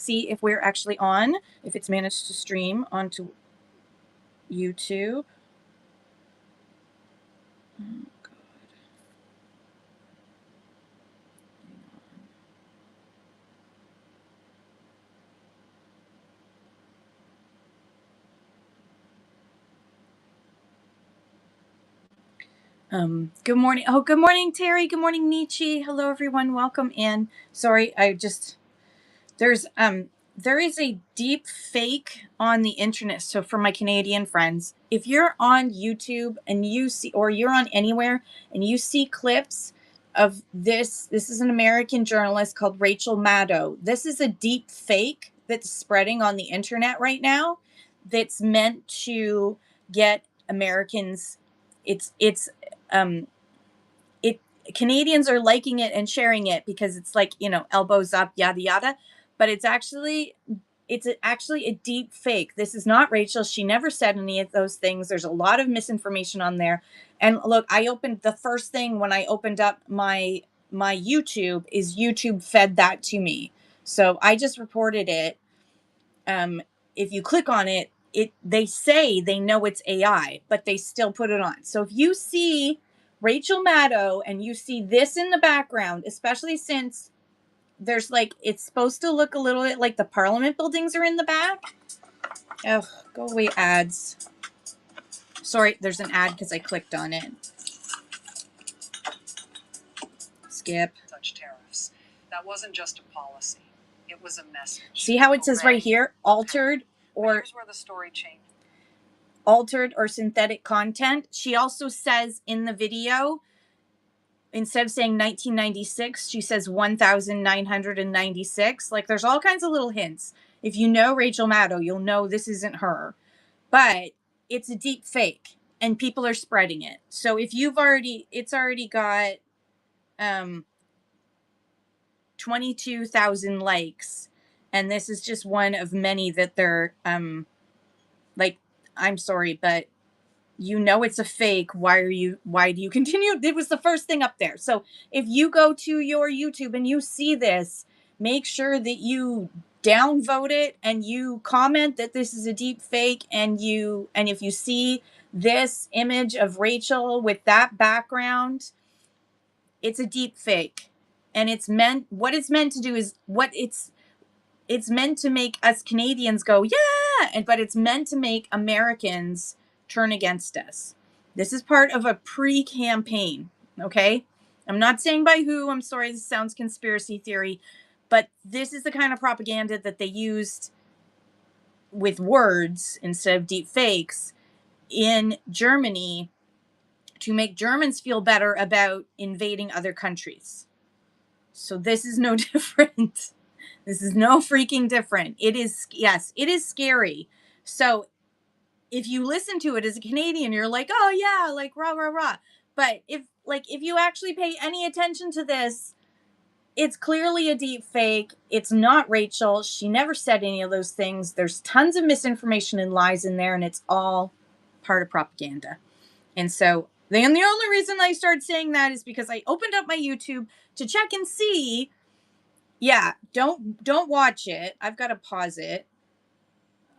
see if we're actually on, if it's managed to stream onto YouTube. Oh, God. Good morning. Oh, good morning, Terry. Good morning, Nietzsche. Hello, everyone. Welcome in. Sorry, there is a deep fake on the internet. So for my Canadian friends, if you're on YouTube and you see, or you're on anywhere and you see clips of this is an American journalist called Rachel Maddow. This is a deep fake that's spreading on the internet right now that's meant to get Americans. Um it Canadians are liking it and sharing it because it's like, elbows up, yada yada, but it's actually a deep fake. This is not Rachel. She never said any of those things. There's a lot of misinformation on there. And look, the first thing when I opened up my YouTube is YouTube fed that to me. So I just reported it. If you click on it, they say they know it's AI, but they still put it on. So if you see Rachel Maddow and you see this in the background, especially since there's it's supposed to look a little bit like the Parliament buildings are in the back. Oh, go away, ads. Sorry, there's an ad because I clicked on it. Skip. Such tariffs. That wasn't just a policy. It was a message. See how it says right here, altered or here's where the story changed. Altered or synthetic content. She also says in the video, instead of saying 1996, she says 1996. Like, there's all kinds of little hints. If you know Rachel Maddow, you'll know this isn't her. But it's a deep fake and people are spreading it. So if it's already got 22,000 likes, and this is just one of many that they're I'm sorry, but it's a fake. Why do you continue? It was the first thing up there. So if you go to your YouTube and you see this, make sure that you downvote it and you comment that this is a deep fake. And if you see this image of Rachel with that background, it's a deep fake. And what it's meant to do is it's meant to make us Canadians go, yeah, but it's meant to make Americans turn against us. This is part of a pre-campaign, okay? I'm not saying by who. I'm sorry, this sounds conspiracy theory, but this is the kind of propaganda that they used with words instead of deep fakes in Germany to make Germans feel better about invading other countries. So this is no different. This is no freaking different. It is scary. So if you listen to it as a Canadian, you're like, oh yeah, like rah, rah, rah. But if you actually pay any attention to this, it's clearly a deep fake. It's not Rachel. She never said any of those things. There's tons of misinformation and lies in there, and it's all part of propaganda. And so the only reason I started saying that is because I opened up my YouTube to check and see. Yeah, don't watch it. I've got to pause it.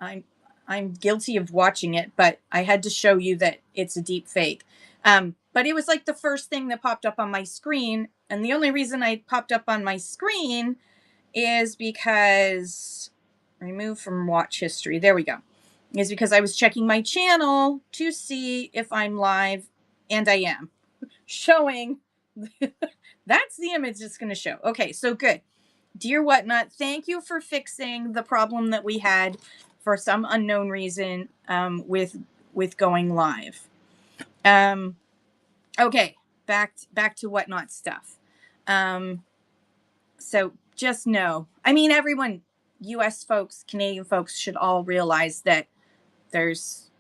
I'm guilty of watching it, but I had to show you that it's a deep fake. But it was like the first thing that popped up on my screen. And the only reason I popped up on my screen is because remove from watch history. There we go. Is because I was checking my channel to see if I'm live, and I am showing. That's the image it's going to show. Okay, so good. Dear Whatnot, thank you for fixing the problem that we had for some unknown reason with going live. Okay, back to Whatnot stuff. So just know, I mean, everyone, U.S. folks, Canadian folks should all realize that there's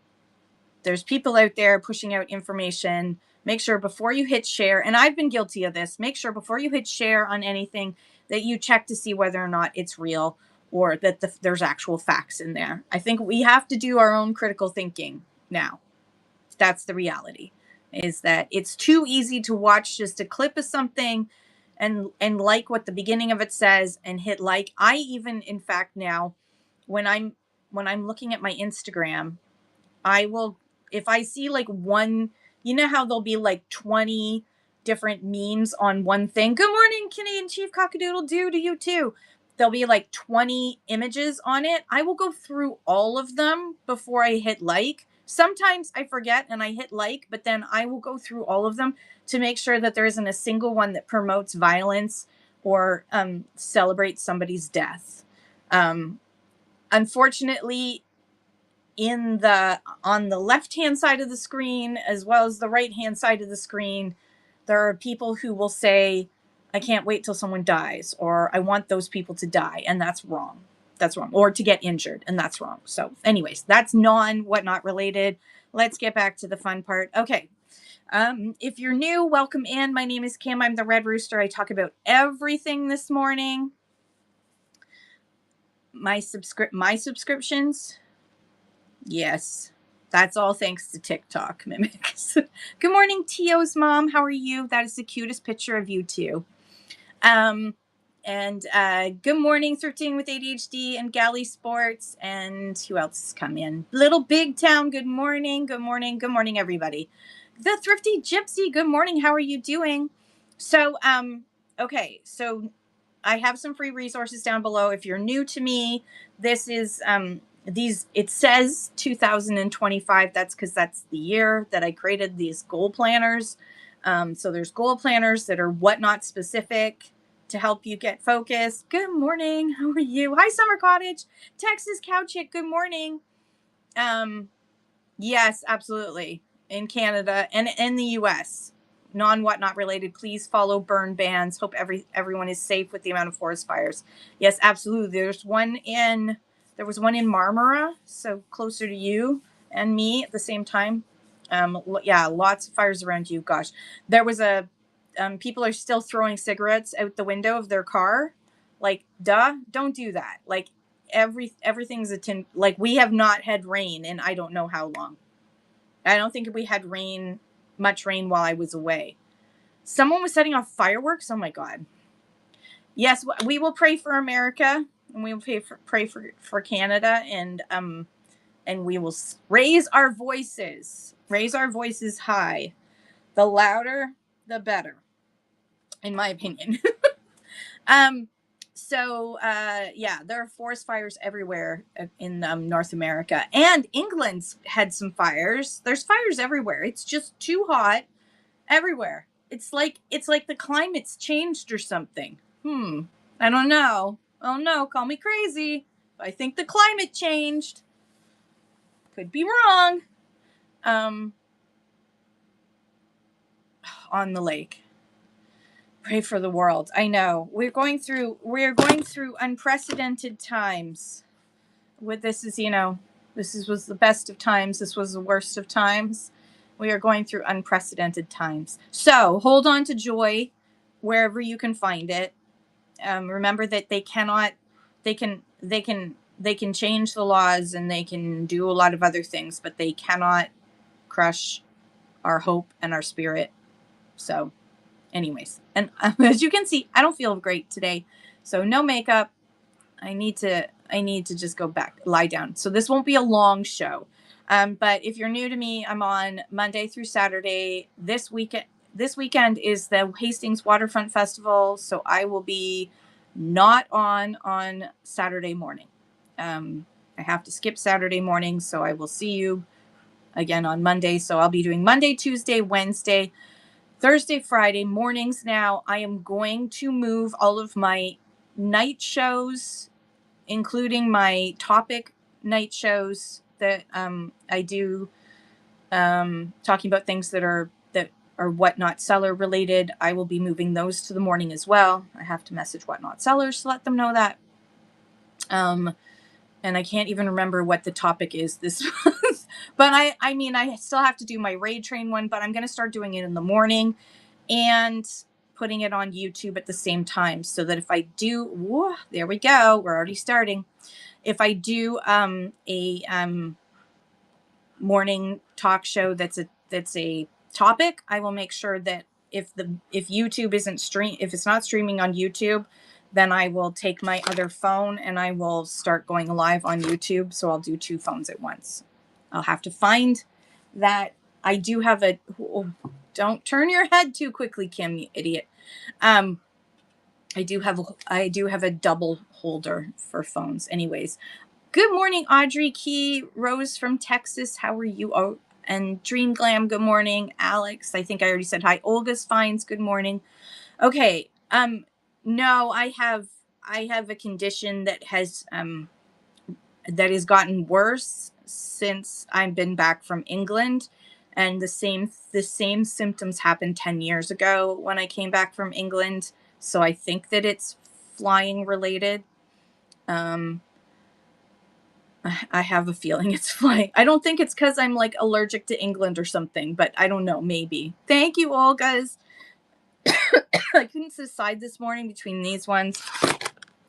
people out there pushing out information. Make sure before you hit share, and I've been guilty of this, make sure before you hit share on anything that you check to see whether or not it's real or that there's actual facts in there. I think we have to do our own critical thinking now. That's the reality, is that it's too easy to watch just a clip of something and like what the beginning of it says and hit like. I even, in fact, now when I'm looking at my Instagram, I will, if I see like one, you know how there'll be like 20 different memes on one thing. Good morning, Canadian Chief Cockadoodle Doo, to you too. There'll be like 20 images on it. I will go through all of them before I hit like. Sometimes I forget and I hit like, but then I will go through all of them to make sure that there isn't a single one that promotes violence or celebrates somebody's death. Um, Unfortunately, in the on the left hand side of the screen as well as the right hand side of the screen, there are people who will say, I can't wait till someone dies, or I want those people to die, and that's wrong. That's wrong. Or to get injured, and that's wrong. So anyways, that's non whatnot related. Let's get back to the fun part. Okay. If you're new, welcome in. My name is Kim. I'm the Red Rooster. I talk about everything this morning. My subscriptions. Yes. That's all thanks to TikTok mimics. Good morning, Tio's mom. How are you? That is the cutest picture of you two. Um, and good morning, Thrifting with ADHD and Galley Sports. And who else has come in? Little Big Town. Good morning. Good morning. Good morning, everybody. The Thrifty Gypsy. Good morning. How are you doing? So, okay. So I have some free resources down below. If you're new to me, this is these, it says 2025. That's because that's the year that I created these goal planners. So there's goal planners that are whatnot specific to help you get focused. Good morning. How are you? Hi, Summer Cottage. Texas Cow Chick. Good morning. Yes, absolutely. In Canada and in the US. Non whatnot related, please follow burn bans. Hope everyone is safe with the amount of forest fires. Yes, absolutely. There was one in Marmara, so closer to you and me at the same time. Yeah, lots of fires around you. Gosh, there was a people are still throwing cigarettes out the window of their car. Like, duh, don't do that. Like, everything's a tin. Like, we have not had rain in I don't know how long. I don't think we had much rain while I was away. Someone was setting off fireworks. Oh my God. Yes, we will pray for America, and we will pray for Canada, and we will raise our voices high. The louder, the better, in my opinion. um, yeah, there are forest fires everywhere in North America, and England's had some fires. There's fires everywhere. It's just too hot everywhere. It's like the climate's changed or something. I don't know. Oh no, call me crazy. I think the climate changed. Could be wrong. Um, on the lake. Pray for the world. I know. We're going through unprecedented times. With this is, was the best of times. This was the worst of times. We are going through unprecedented times. So hold on to joy wherever you can find it. Remember that they can change the laws and they can do a lot of other things, but they cannot crush our hope and our spirit. So anyways, and as you can see, I don't feel great today. So no makeup. I need to just go back, lie down. So this won't be a long show. But if you're new to me, I'm on Monday through Saturday. This weekend is the Hastings Waterfront Festival, so I will be not on Saturday morning. I have to skip Saturday morning, so I will see you again on Monday. So I'll be doing Monday, Tuesday, Wednesday, Thursday, Friday mornings. Now I am going to move all of my night shows, including my topic night shows that I do, talking about things that are whatnot seller related. I will be moving those to the morning as well. I have to message whatnot sellers to let them know that. And I can't even remember what the topic is this month. But I mean, I still have to do my raid train one, but I'm going to start doing it in the morning and putting it on YouTube at the same time, so that if I do, whoa, there we go. We're already starting. If I do a morning talk show that's a topic, I will make sure that if YouTube isn't if it's not streaming on YouTube, then I will take my other phone and I will start going live on YouTube. So I'll do two phones at once. I'll have to find that. I do have a, oh, don't turn your head too quickly, Kim, you idiot. Um, I do have a double holder for phones. Anyways, good morning, Audrey Key, Rose from Texas. How are you? Oh, and Dream Glam. Good morning, Alex. I think I already said hi. Olga's Fines. Good morning. Okay. No, I have a condition that has gotten worse since I've been back from England. And the same symptoms happened 10 years ago when I came back from England. So I think that it's flying related. Um, I have a feeling it's flying. I don't think it's because I'm like allergic to England or something, but I don't know. Maybe. Thank you, Olga's. I couldn't decide this morning between these ones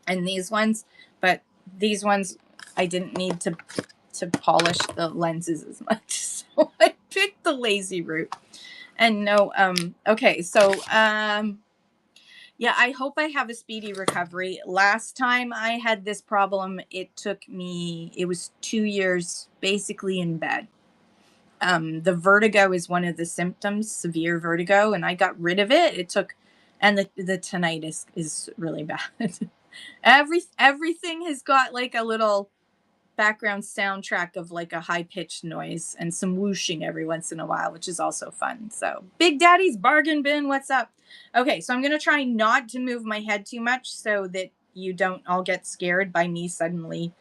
and these ones, but these ones I didn't need to polish the lenses as much, so I picked the lazy route. And no, okay, so yeah, I hope I have a speedy recovery. Last time I had this problem, it was 2 years basically in bed. The vertigo is one of the symptoms, severe vertigo, and I got rid of it. And the tinnitus is really bad. Everything has got like a little background soundtrack of like a high pitched noise and some whooshing every once in a while, which is also fun. So, Big Daddy's bargain bin, what's up? Okay, so I'm going to try not to move my head too much so that you don't all get scared by me suddenly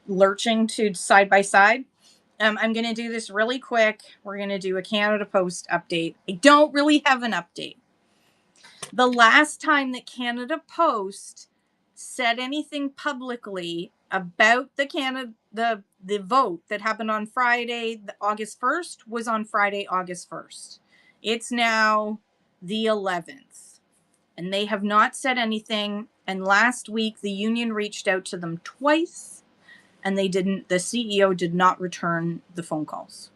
lurching to side by side. I'm going to do this really quick. We're going to do a Canada Post update. I don't really have an update. The last time that Canada Post said anything publicly about the vote that happened on Friday, August 1st, was on Friday, August 1st. It's now the 11th, and they have not said anything. And last week, the union reached out to them twice, and the CEO did not return the phone calls.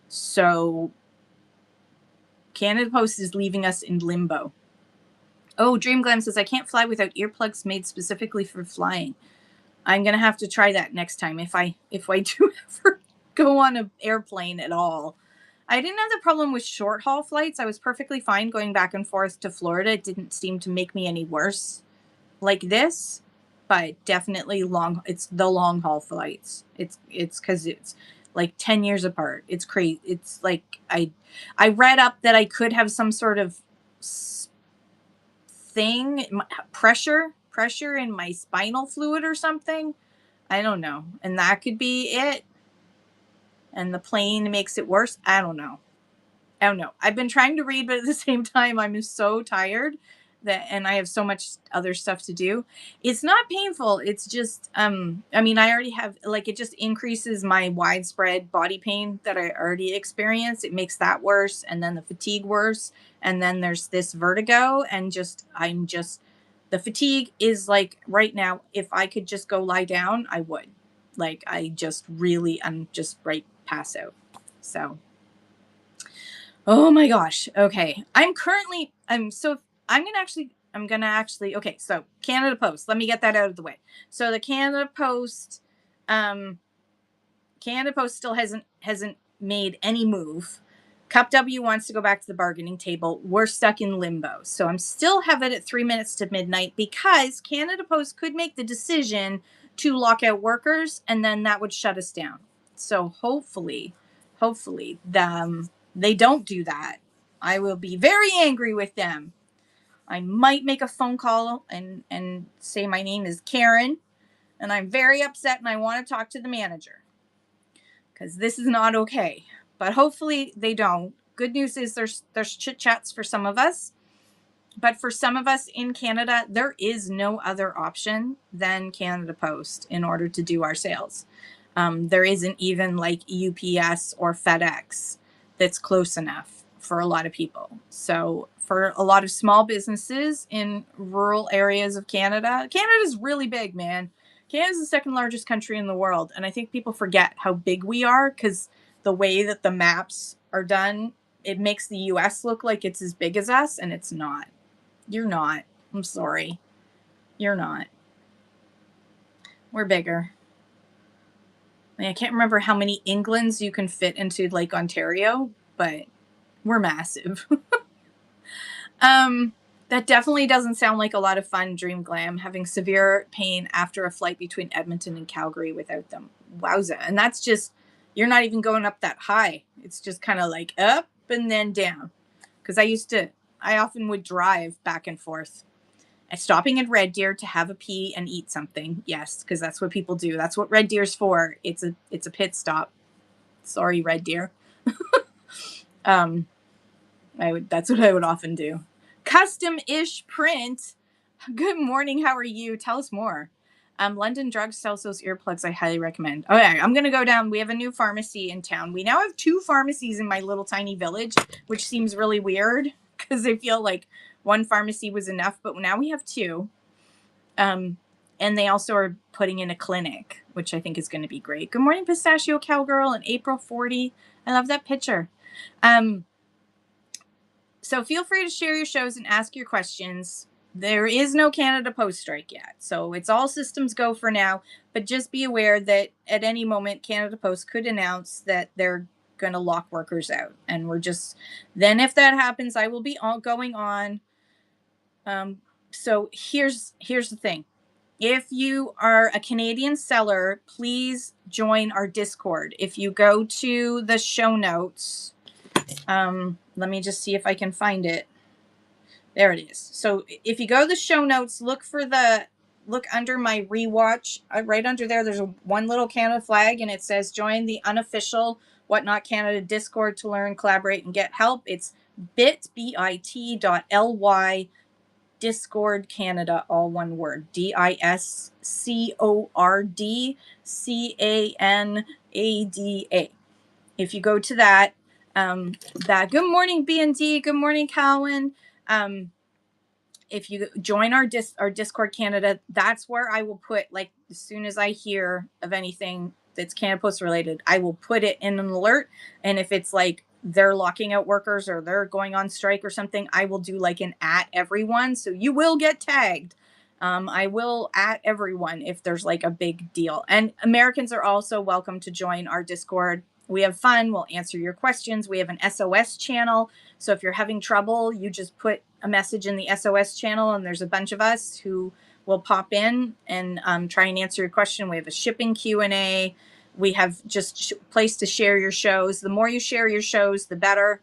So Canada Post is leaving us in limbo. Oh, Dream Glam says, I can't fly without earplugs made specifically for flying. I'm going to have to try that next time if I do ever go on an airplane at all. I didn't have the problem with short haul flights. I was perfectly fine going back and forth to Florida. It didn't seem to make me any worse like this, but definitely it's the long haul flights. It's because it's like 10 years apart. It's crazy. It's like I read up that I could have some sort of thing, pressure in my spinal fluid or something. I don't know. And that could be it. And the plane makes it worse. I don't know. I've been trying to read, but at the same time, I'm so tired and I have so much other stuff to do. It's not painful. It's just, I mean, I already have, like, it just increases my widespread body pain that I already experience. It makes that worse. And then the fatigue worse. And then there's this vertigo and the fatigue is like right now, if I could just go lie down, I would. Like, I'm just right pass out. So. Oh my gosh. Okay. I'm going to actually, okay. So Canada Post, let me get that out of the way. So the Canada Post still hasn't made any move. Cup W wants to go back to the bargaining table. We're stuck in limbo. So I'm still have it at 3 minutes to midnight because Canada Post could make the decision to lock out workers and then that would shut us down. So hopefully they don't do that. I will be very angry with them. I might make a phone call and say my name is Karen and I'm very upset and I want to talk to the manager because this is not okay. But hopefully they don't. Good news is there's chit chats for some of us. But for some of us in Canada, there is no other option than Canada Post in order to do our sales. There isn't even like UPS or FedEx that's close enough for a lot of people. So for a lot of small businesses in rural areas of Canada is really big, man. Canada's the second largest country in the world. And I think people forget how big we are because the way that the maps are done, it makes the US look like it's as big as us, and it's not. You're not. I'm sorry. You're not. We're bigger. I can't remember how many Englands you can fit into Lake Ontario, but we're massive. um, that definitely doesn't sound like a lot of fun, Dream Glam, having severe pain after a flight between Edmonton and Calgary without them. Wowza. And that's just, you're not even going up that high. It's just kind of like up and then down. Because I often would drive back and forth. Stopping at Red Deer to have a pee and eat something. Yes, because that's what people do. That's what Red Deer's for. It's a pit stop. Sorry, Red Deer. That's what I would often do. Custom-ish print. Good morning. How are you? Tell us more. London Drugs sells those earplugs. I highly recommend. Okay, I'm gonna go down. We have a new pharmacy in town. We now have 2 pharmacies in my little tiny village, which seems really weird because I feel like one pharmacy was enough, but now we have 2. And they also are putting in a clinic, which I think is going to be great. Good morning, Pistachio Cowgirl and April 40. I love that picture. So feel free to share your shows and ask your questions. There is no Canada Post strike yet, so it's all systems go for now. But just be aware that at any moment, Canada Post could announce that they're going to lock workers out. And then if that happens, I will be going on. So here's the thing. If you are a Canadian seller, please join our Discord. If you go to the show notes, let me just see if I can find it. There it is. So if you go to the show notes, look under my rewatch. Right under there, there's one little Canada flag, and it says join the unofficial Whatnot Canada Discord to learn, collaborate, and get help. It's bit.ly Discord Canada, all one word. DISCORD CANADA. If you go to that, good morning, B&D. Good morning, Cowan. If you join our Discord Canada, that's where I will put, like, as soon as I hear of anything that's Canada Post related, I will put it in an alert. And if it's like they're locking out workers or they're going on strike or something, I will do like an at everyone. So you will get tagged. I will at everyone if there's like a big deal. And Americans are also welcome to join our Discord. We have fun. We'll answer your questions. We have an SOS channel. So if you're having trouble, you just put a message in the SOS channel, and there's a bunch of us who will pop in and try and answer your question. We have a shipping Q&A. We have just place to share your shows. The more you share your shows, the better.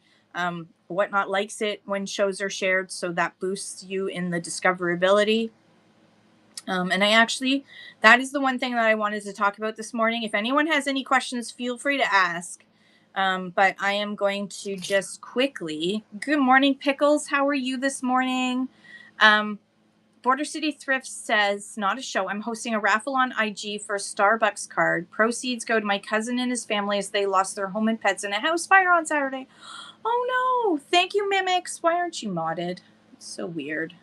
Whatnot likes it when shows are shared, so that boosts you in the discoverability. And that is the one thing that I wanted to talk about this morning. If anyone has any questions, feel free to ask. But I am going to just quickly. Good morning, Pickles. How are you this morning? Border City Thrift says, not a show. I'm hosting a raffle on IG for a Starbucks card. Proceeds go to my cousin and his family as they lost their home and pets in a house fire on Saturday. Oh no. Thank you, Mimics. Why aren't you modded? It's so weird.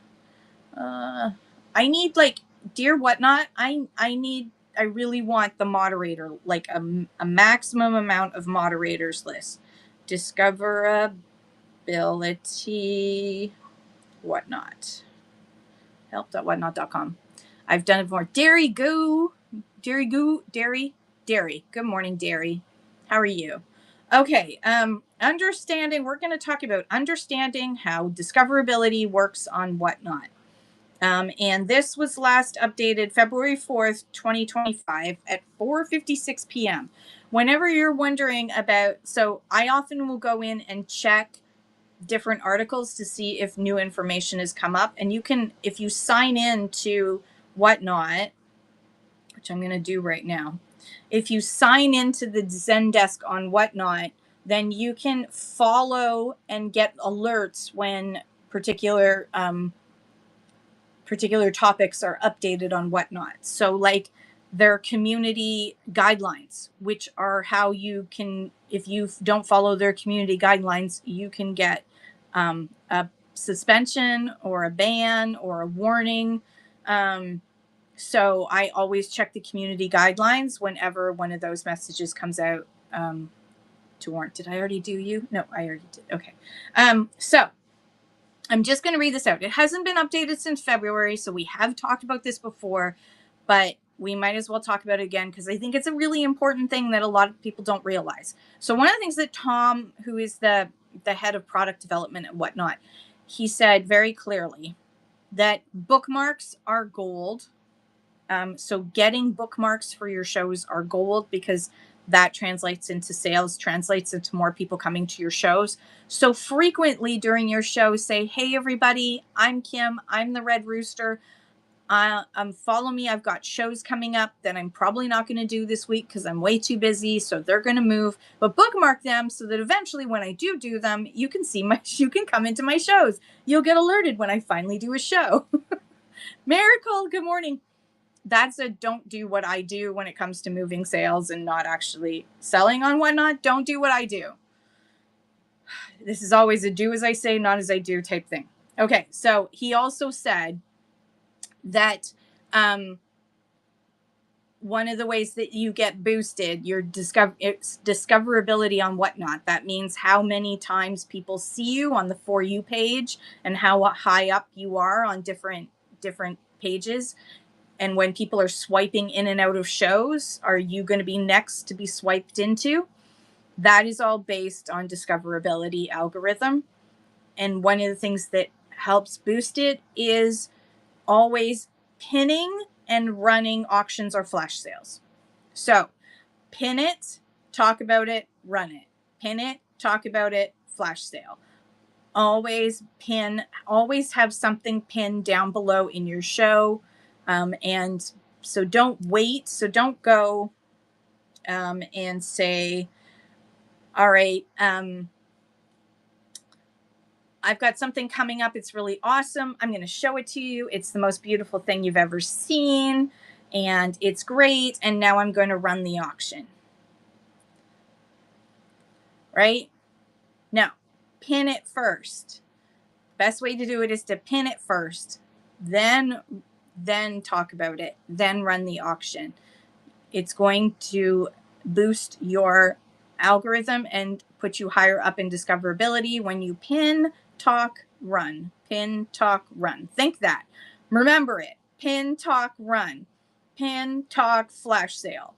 I need, like, dear Whatnot, I really want the moderator, like a maximum amount of moderators list. Discoverability Whatnot. Help.whatnot.com. I've done it before. Dairy. Good morning, Dairy. How are you? Okay. We're going to talk about understanding how discoverability works on Whatnot. And this was last updated February 4th, 2025 at 4:56 p.m. Whenever you're wondering so I often will go in and check different articles to see if new information has come up. And you can, if you sign in to Whatnot, which I'm going to do right now, if you sign into the Zendesk on Whatnot, then you can follow and get alerts when particular topics are updated on Whatnot. So like their community guidelines, which are how you can, if you don't follow their community guidelines, you can get a suspension or a ban or a warning. So I always check the community guidelines whenever one of those messages comes out. to warrant. Did I already do you? No, I already did. Okay. So I'm just going to read this out. It hasn't been updated since February, so we have talked about this before, but we might as well talk about it again because I think it's a really important thing that a lot of people don't realize. So one of the things that Tom, who is the head of product development and whatnot, he said very clearly that bookmarks are gold. So getting bookmarks for your shows are gold because that translates into sales, translates into more people coming to your shows. So frequently during your show, say, hey, everybody, I'm Kim. I'm the Red Rooster. Follow me. I've got shows coming up that I'm probably not going to do this week because I'm way too busy. So they're going to move, but bookmark them so that eventually when I do them, you can see you can come into my shows. You'll get alerted when I finally do a show. Miracle, good morning. That's a don't do what I do when it comes to moving sales and not actually selling on whatnot. Don't do what I do. This is always a do as I say, not as I do type thing. Okay, so he also said that one of the ways that you get boosted, your discoverability on whatnot. That means how many times people see you on the For You page and how high up you are on different pages. And when people are swiping in and out of shows, are you going to be next to be swiped into? That is all based on discoverability algorithm. And one of the things that helps boost it is always pinning and running auctions or flash sales. So pin it, talk about it, run it. Pin it, talk about it, flash sale. Always pin, always have something pinned down below in your show. And so don't wait. So don't go and say, all right, I've got something coming up. It's really awesome. I'm going to show it to you. It's the most beautiful thing you've ever seen. And it's great. And now I'm going to run the auction. Right? Now, pin it first. Best way to do it is to pin it first. Then talk about it. Then run the auction. It's going to boost your algorithm and put you higher up in discoverability when you pin, talk, run. Pin, talk, run. Think that. Remember it. Pin, talk, run. Pin, talk, flash sale.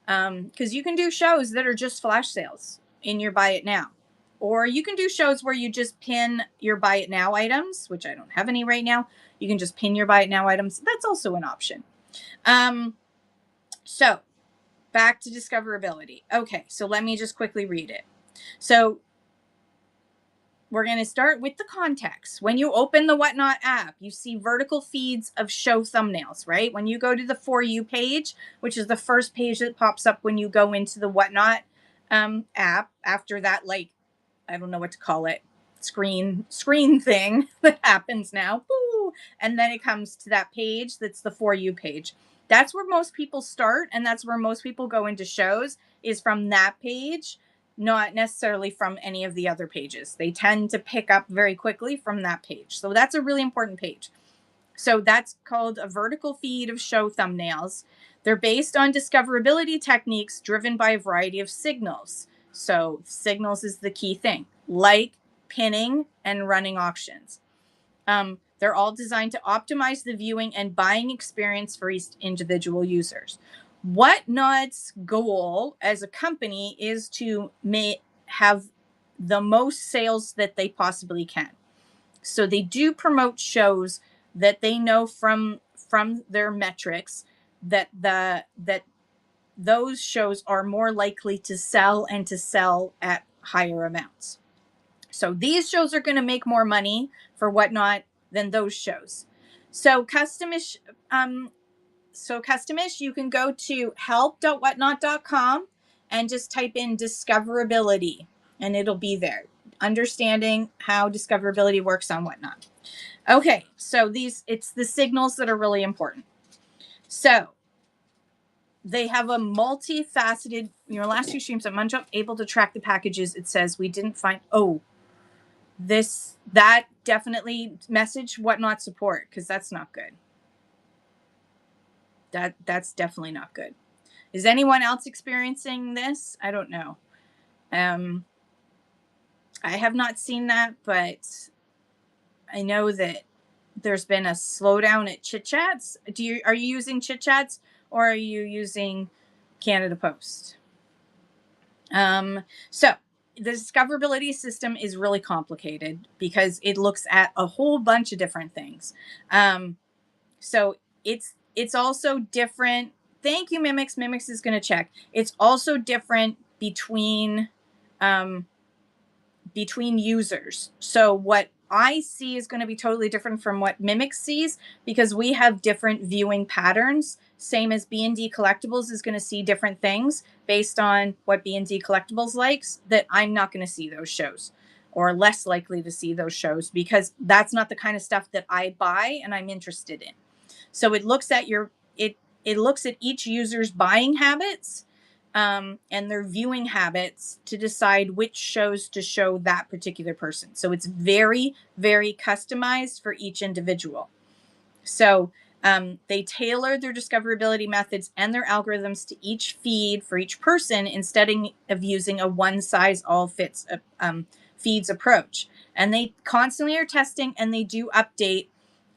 Because you can do shows that are just flash sales in your Buy It Now. Or you can do shows where you just pin your Buy It Now items, which I don't have any right now. You can just pin your Buy It Now items. That's also an option. So back to discoverability. Okay, so let me just quickly read it. So we're going to start with the context. When you open the Whatnot app, you see vertical feeds of show thumbnails, right? When you go to the For You page, which is the first page that pops up when you go into the Whatnot app, after that, like, I don't know what to call it, screen thing that happens now. Woo! And then it comes to that page that's the For You page. That's where most people start, and that's where most people go into shows, is from that page, not necessarily from any of the other pages. They tend to pick up very quickly from that page. So that's a really important page. So that's called a vertical feed of show thumbnails. They're based on discoverability techniques driven by a variety of signals. So signals is the key thing, like pinning and running auctions. They're all designed to optimize the viewing and buying experience for each individual users. Whatnot's goal as a company is to have the most sales that they possibly can. So they do promote shows that they know from their metrics that those shows are more likely to sell and to sell at higher amounts. So these shows are going to make more money for Whatnot than those shows. So customish, you can go to help.whatnot.com and just type in discoverability and it'll be there. Understanding how discoverability works on Whatnot. Okay, so it's the signals that are really important. So they have a multifaceted, your last two streams, I'm able to track the packages. It says we didn't find, that definitely message Whatnot support, because that's not good. That's definitely not good. Is anyone else experiencing this? I don't know. Um, I have not seen that, but I know that there's been a slowdown at Chit Chats. Are you using Chit Chats or are you using Canada Post? So the discoverability system is really complicated because it looks at a whole bunch of different things. So it's also different. Thank you, Mimics. Mimics is going to check. It's also different um, between users. So what I see is going to be totally different from what Mimic sees because we have different viewing patterns. Same as B&D Collectibles is going to see different things based on what B&D Collectibles likes, that I'm not going to see those shows or less likely to see those shows because that's not the kind of stuff that I buy and I'm interested in. So it looks at it looks at each user's buying habits and their viewing habits to decide which shows to show that particular person. So it's very, very customized for each individual. So they tailor their discoverability methods and their algorithms to each feed for each person instead of using a one size all fits feeds approach. And they constantly are testing and they do update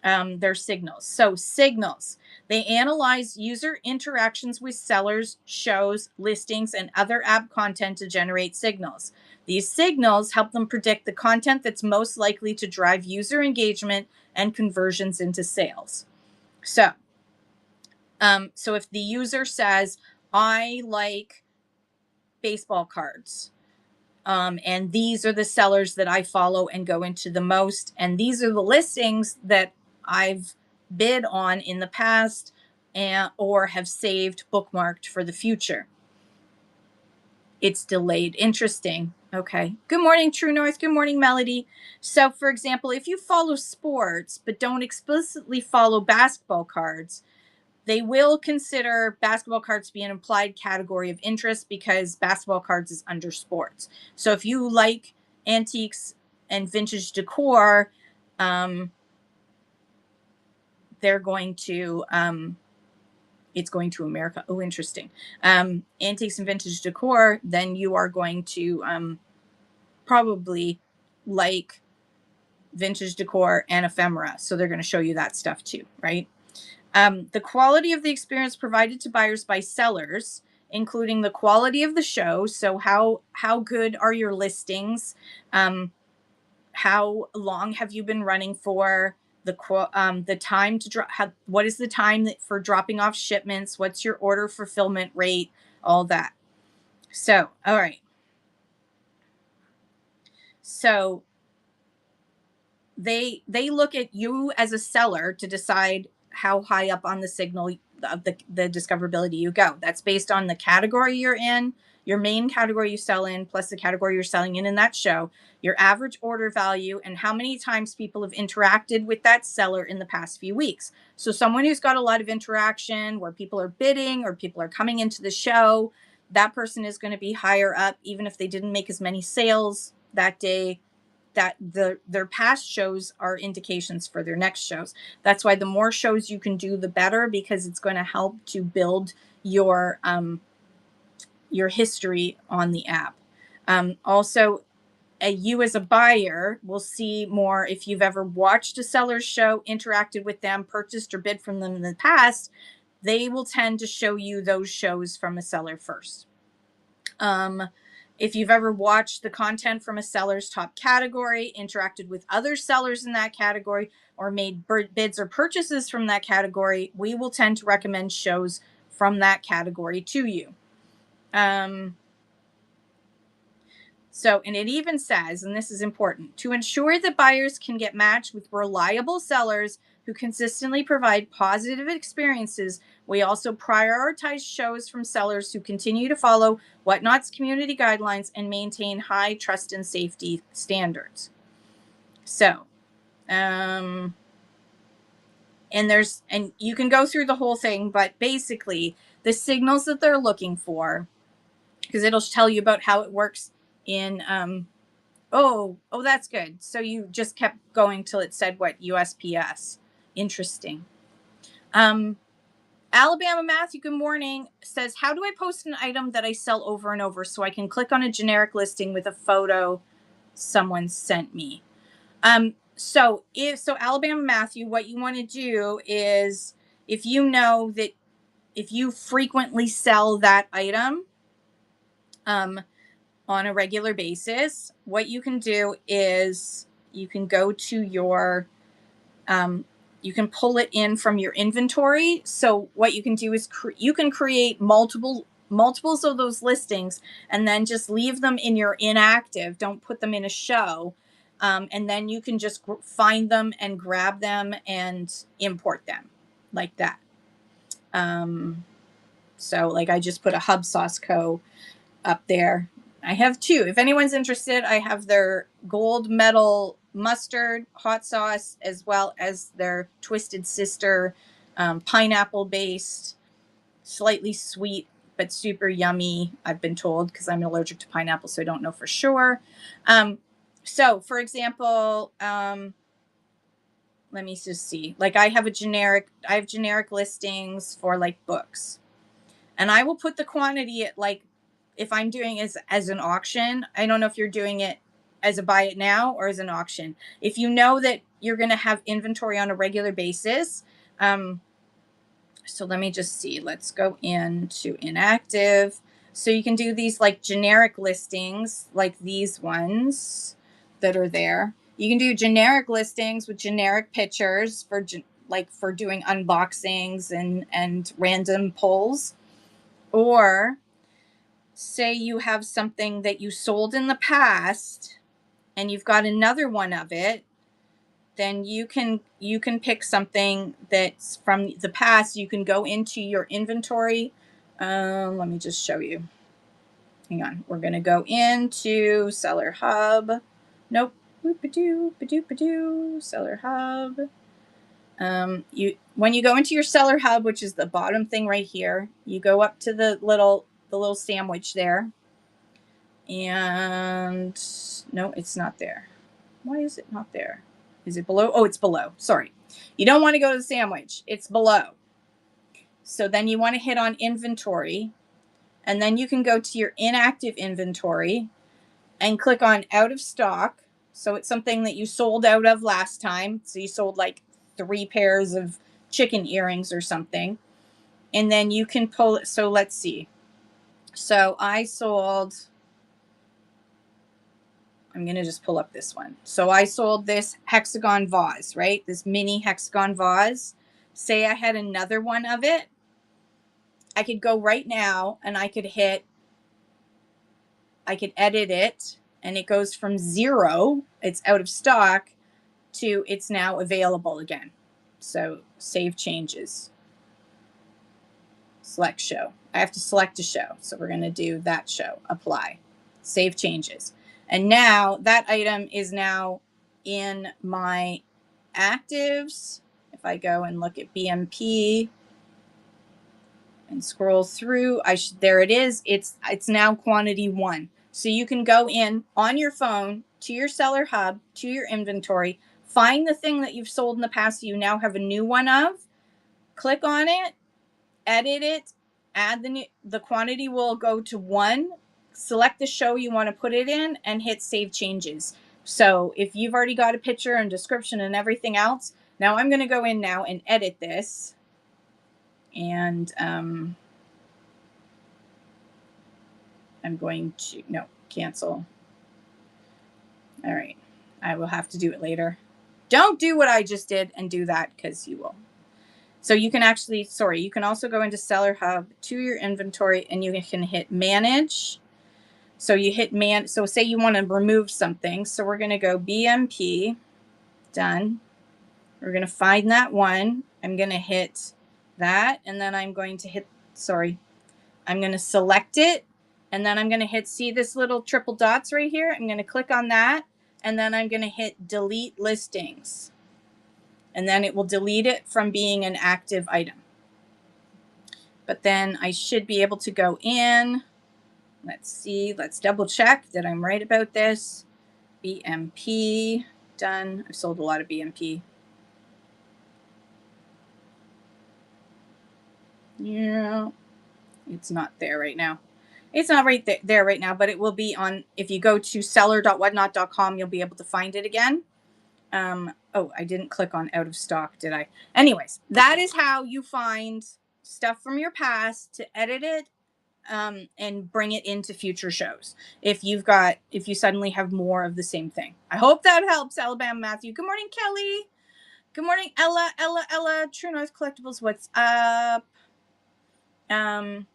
their signals. So signals, they analyze user interactions with sellers, shows, listings, and other app content to generate signals. These signals help them predict the content that's most likely to drive user engagement and conversions into sales. So, so if the user says, I like baseball cards, and these are the sellers that I follow and go into the most, and these are the listings that I've bid on in the past or have saved bookmarked for the future. It's delayed. Interesting. Okay. Good morning, True North. Good morning, Melody. So, for example, if you follow sports but don't explicitly follow basketball cards, they will consider basketball cards to be an implied category of interest because basketball cards is under sports. So, if you like antiques and vintage decor, they're going to it's going to America. Oh, interesting. Antiques and vintage decor, then you are going to probably like vintage decor and ephemera. So they're going to show you that stuff too, right? The quality of the experience provided to buyers by sellers, including the quality of the show. So how good are your listings? How long have you been running for? The time to drop. What is the time for dropping off shipments? What's your order fulfillment rate? All that. So, all right. So they look at you as a seller to decide how high up on the signal of the discoverability you go. That's based on the category you're in, your main category you sell in, plus the category you're selling in that show, your average order value, and how many times people have interacted with that seller in the past few weeks. So someone who's got a lot of interaction where people are bidding or people are coming into the show, that person is going to be higher up, even if they didn't make as many sales that day. That their past shows are indications for their next shows. That's why the more shows you can do, the better, because it's going to help to build your history on the app. Also, you as a buyer will see more if you've ever watched a seller's show, interacted with them, purchased or bid from them in the past. They will tend to show you those shows from a seller first. If you've ever watched the content from a seller's top category, interacted with other sellers in that category, or made bids or purchases from that category, we will tend to recommend shows from that category to you. So, and it even says, and this is important, to ensure that buyers can get matched with reliable sellers who consistently provide positive experiences, we also prioritize shows from sellers who continue to follow Whatnot's community guidelines and maintain high trust and safety standards. So, and you can go through the whole thing, but basically the signals that they're looking for, because it'll tell you about how it works in oh, that's good. So you just kept going till it said what? USPS. Interesting. Alabama Matthew, good morning, says, how do I post an item that I sell over and over so I can click on a generic listing with a photo someone sent me? So Alabama Matthew, what you want to do is, if you know that if you frequently sell that item on a regular basis, what you can do is you can go to your you can pull it in from your inventory. So what you can do is you can create multiples of those listings and then just leave them in your inactive. Don't put them in a show. And then you can just find them and grab them and import them like that. So like I just put a Hub Sauce Co. up there. I have two. If anyone's interested, I have their gold medal mustard hot sauce as well as their Twisted Sister pineapple based, slightly sweet but super yummy, I've been told, because I'm allergic to pineapple, so I don't know for sure. So for example, let me just see. Like I have generic listings for like books. And I will put the quantity at, like, if I'm doing as an auction, I don't know if you're doing it as a buy it now or as an auction. If you know that you're going to have inventory on a regular basis, so let me just see. Let's go into inactive. So you can do these like generic listings, like these ones that are there. You can do generic listings with generic pictures for for doing unboxings and random pulls. Or say you have something that you sold in the past and you've got another one of it, then you can pick something that's from the past. You can go into your inventory. Let me just show you. Hang on. We're going to go into Seller Hub. Nope. Seller Hub. When you go into your Seller Hub, which is the bottom thing right here, you go up to the little sandwich there. And no, it's not there. Why is it not there? Is it below? Oh, it's below. Sorry. You don't want to go to the sandwich. It's below. So then you want to hit on inventory, and then you can go to your inactive inventory and click on out of stock. So it's something that you sold out of last time. So you sold like 3 pairs of chicken earrings or something. And then you can pull it. So let's see. So I sold, I'm going to just pull up this one. So I sold this hexagon vase, right? This mini hexagon vase. Say I had another one of it. I could go right now and I could edit it, and it goes from 0, it's out of stock, to it's now available again. So save changes. Select show. I have to select a show. So we're going to do that show. Apply. Save changes. And now that item is now in my actives. If I go and look at BMP and scroll through, there it is. It's now quantity 1. So you can go in on your phone to your Seller Hub, to your inventory, find the thing that you've sold in the past you now have a new one of, click on it, edit it, add the quantity will go to 1, select the show you want to put it in, and hit save changes. So if you've already got a picture and description and everything else, now I'm going to go in now and edit this. And I'm going to, no, cancel. All right. I will have to do it later. Don't do what I just did and do that, because you will. So you can actually, you can also go into Seller Hub to your inventory and you can hit manage. So you hit so say you want to remove something. So we're going to go BMP, done. We're going to find that one. I'm going to hit that, and then I'm going to hit, I'm going to select it, and then I'm going to hit, see this little triple dots right here? I'm going to click on that, and then I'm going to hit delete listings. And then it will delete it from being an active item. But then I should be able to go in. Let's see. Let's double check that I'm right about this. BMP, done. I've sold a lot of BMP. Yeah, it's not there right now. It's not right there right now, but it will be on. If you go to seller.whatnot.com, you'll be able to find it again. Oh, I didn't click on out of stock, did I? Anyways, that is how you find stuff from your past to edit it, and bring it into future shows. If you suddenly have more of the same thing. I hope that helps, Alabama Matthew. Good morning, Kelly. Good morning, Ella. True North Collectibles, what's up? Um,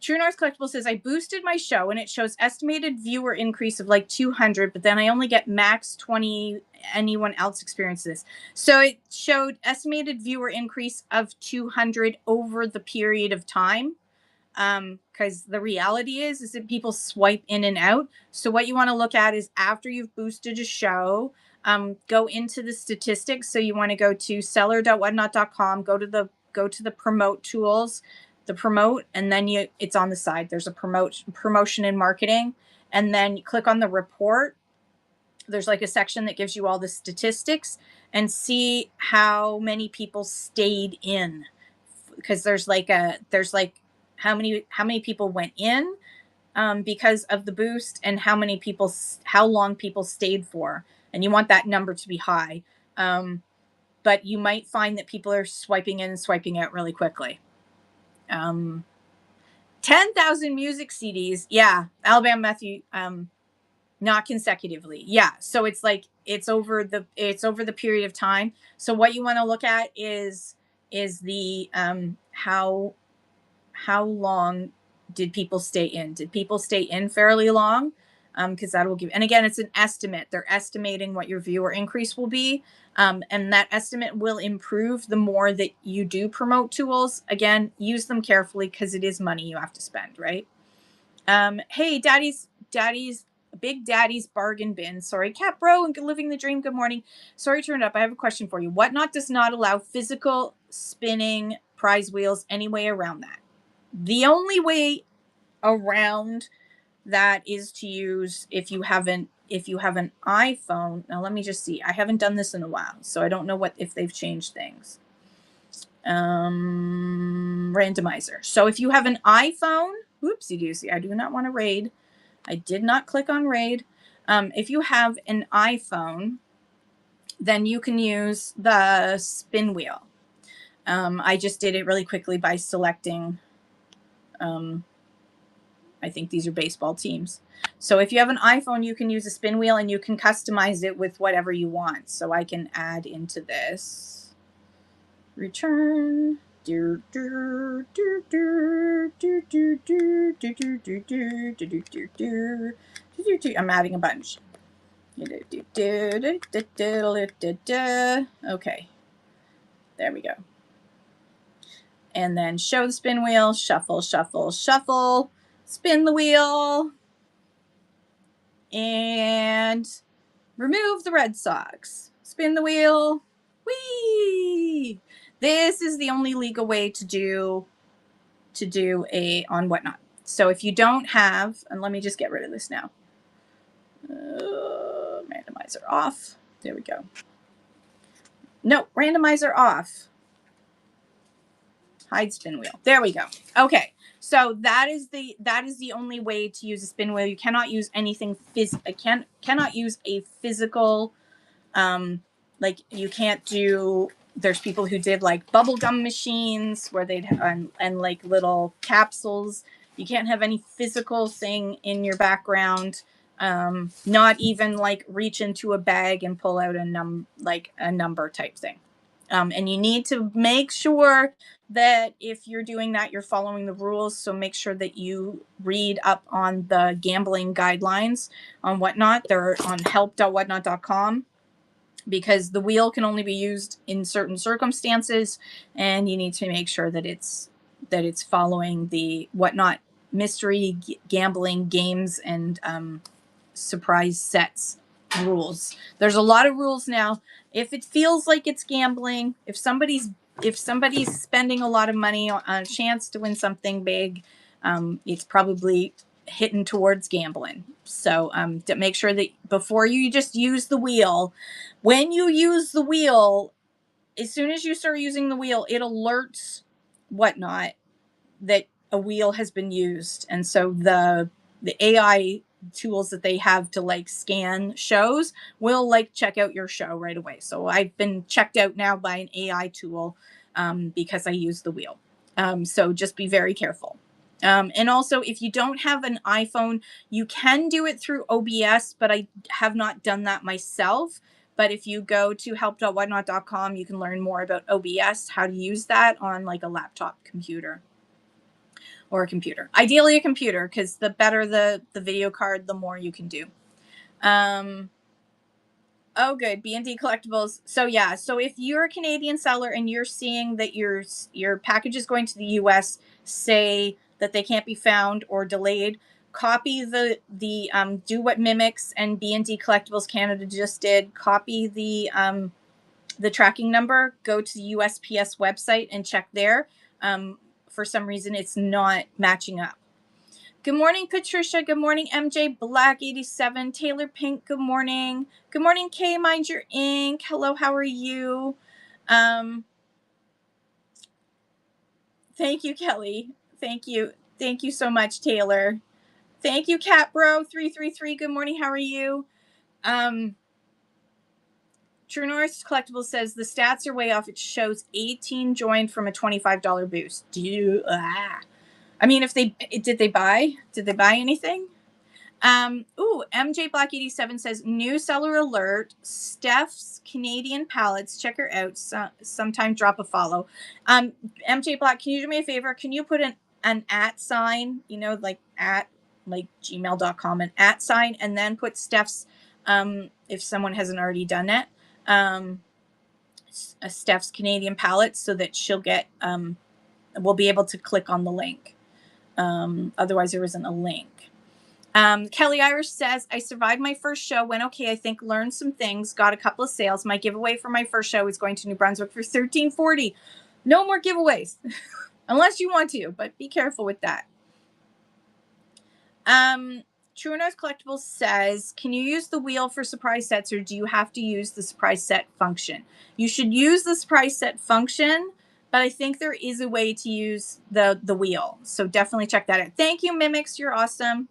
True North Collectible says, I boosted my show and it shows estimated viewer increase of like 200, but then I only get max 20. Anyone else experience this? So it showed estimated viewer increase of 200 over the period of time. Because the reality is that people swipe in and out. So what you want to look at is after you've boosted a show, go into the statistics. So you want to go to seller.whatnot.com, go to the promote tools, the promote, and then it's on the side. There's a promotion and marketing, and then you click on the report. There's like a section that gives you all the statistics and see how many people stayed in, because there's like how many people went in because of the boost, and how long people stayed for, and you want that number to be high. But you might find that people are swiping in and swiping out really quickly. 10,000 music CDs. Yeah, Alabama Matthew. Not consecutively. Yeah. So it's like it's over the period of time. So what you want to look at is the how long did people stay in? Did people stay in fairly long? Because that will give, and again, it's an estimate. They're estimating what your viewer increase will be. And that estimate will improve the more that you do promote tools. Again, use them carefully because it is money you have to spend, right? Hey, Daddy's Big Daddy's Bargain Bin. Sorry, Cat Bro and Living the Dream. Good morning. Sorry to interrupt. I have a question for you. Whatnot does not allow physical spinning prize wheels any way around that. The only way around that is to use if you have an iPhone. Now let me just see. I haven't done this in a while, so I don't know if they've changed things. Randomizer. So if you have an iPhone, whoopsie doosey, I do not want to raid. I did not click on raid. If you have an iPhone, then you can use the spin wheel. I just did it really quickly by selecting, I think these are baseball teams. So if you have an iPhone, you can use a spin wheel and you can customize it with whatever you want. So I can add into this. Return. I'm adding a bunch. Okay. There we go. And then show the spin wheel, shuffle, shuffle, shuffle, spin the wheel, and remove the Red Sox. Spin the wheel. Whee! This is the only legal way to do a on Whatnot. So if you don't have, and let me just get rid of this now. Randomizer off. There we go. No, randomizer off. Hide spin wheel. There we go. Okay. So that is the only way to use a spin wheel. You cannot use anything cannot use a physical, like you can't do, there's people who did like bubblegum machines where they'd and like little capsules. You can't have any physical thing in your background. Not even like reach into a bag and pull out a number type thing. And you need to make sure that if you're doing that, you're following the rules. So make sure that you read up on the gambling guidelines on Whatnot. They're on help.whatnot.com, because the wheel can only be used in certain circumstances, and you need to make sure that it's following the Whatnot mystery gambling games and surprise sets rules. There's a lot of rules now. If it feels like it's gambling, if somebody's spending a lot of money on a chance to win something big, it's probably hitting towards gambling. So to make sure that before you just use the wheel, When you use the wheel, as soon as you start using the wheel, it alerts Whatnot that a wheel has been used. And so the AI tools that they have to like scan shows will like check out your show right away. So I've been checked out now by an AI tool because I use the wheel. So just be very careful. And also, if you don't have an iPhone, you can do it through OBS, but I have not done that myself. But if you go to help.whatnot.com, you can learn more about OBS, how to use that on like a laptop computer or a computer. Ideally a computer, because the better the video card, the more you can do. Oh, good. B&D Collectibles. So yeah, so if you're a Canadian seller and you're seeing that your package is going to the US, say that they can't be found or delayed, copy the do what Mimics and B&D Collectibles Canada just did. Copy the tracking number, go to the USPS website and check there. For some reason, it's not matching up. Good morning, Patricia. Good morning, MJ Black 87. Taylor Pink, good morning. Good morning, Kay, Mind Your Ink. Hello, how are you? Thank you, Kelly. Thank you. Thank you so much, Taylor. Thank you, Cat Bro 333. Good morning, how are you? True North Collectibles says the stats are way off. It shows 18 joined from a $25 boost. I mean, if they did they buy anything? MJ Black 87 says new seller alert. Steph's Canadian palettes. Check her out. Sometime drop a follow. MJ Black, can you do me a favor? Can you put an at sign? You know, like at like gmail.com, an at sign, and then put Steph's. If someone hasn't already done it, Steph's Canadian palettes, so that she'll get. We'll be able to click on the link. Otherwise, there isn't a link. Kelly Irish says, I survived my first show, went okay, I think, learned some things, got a couple of sales. My giveaway for my first show is going to New Brunswick for $13.40. No more giveaways, unless you want to, but be careful with that. True North Collectibles says, can you use the wheel for surprise sets, or do you have to use the surprise set function? You should use the surprise set function, but I think there is a way to use the wheel. So definitely check that out. Thank you, Mimics. You're awesome.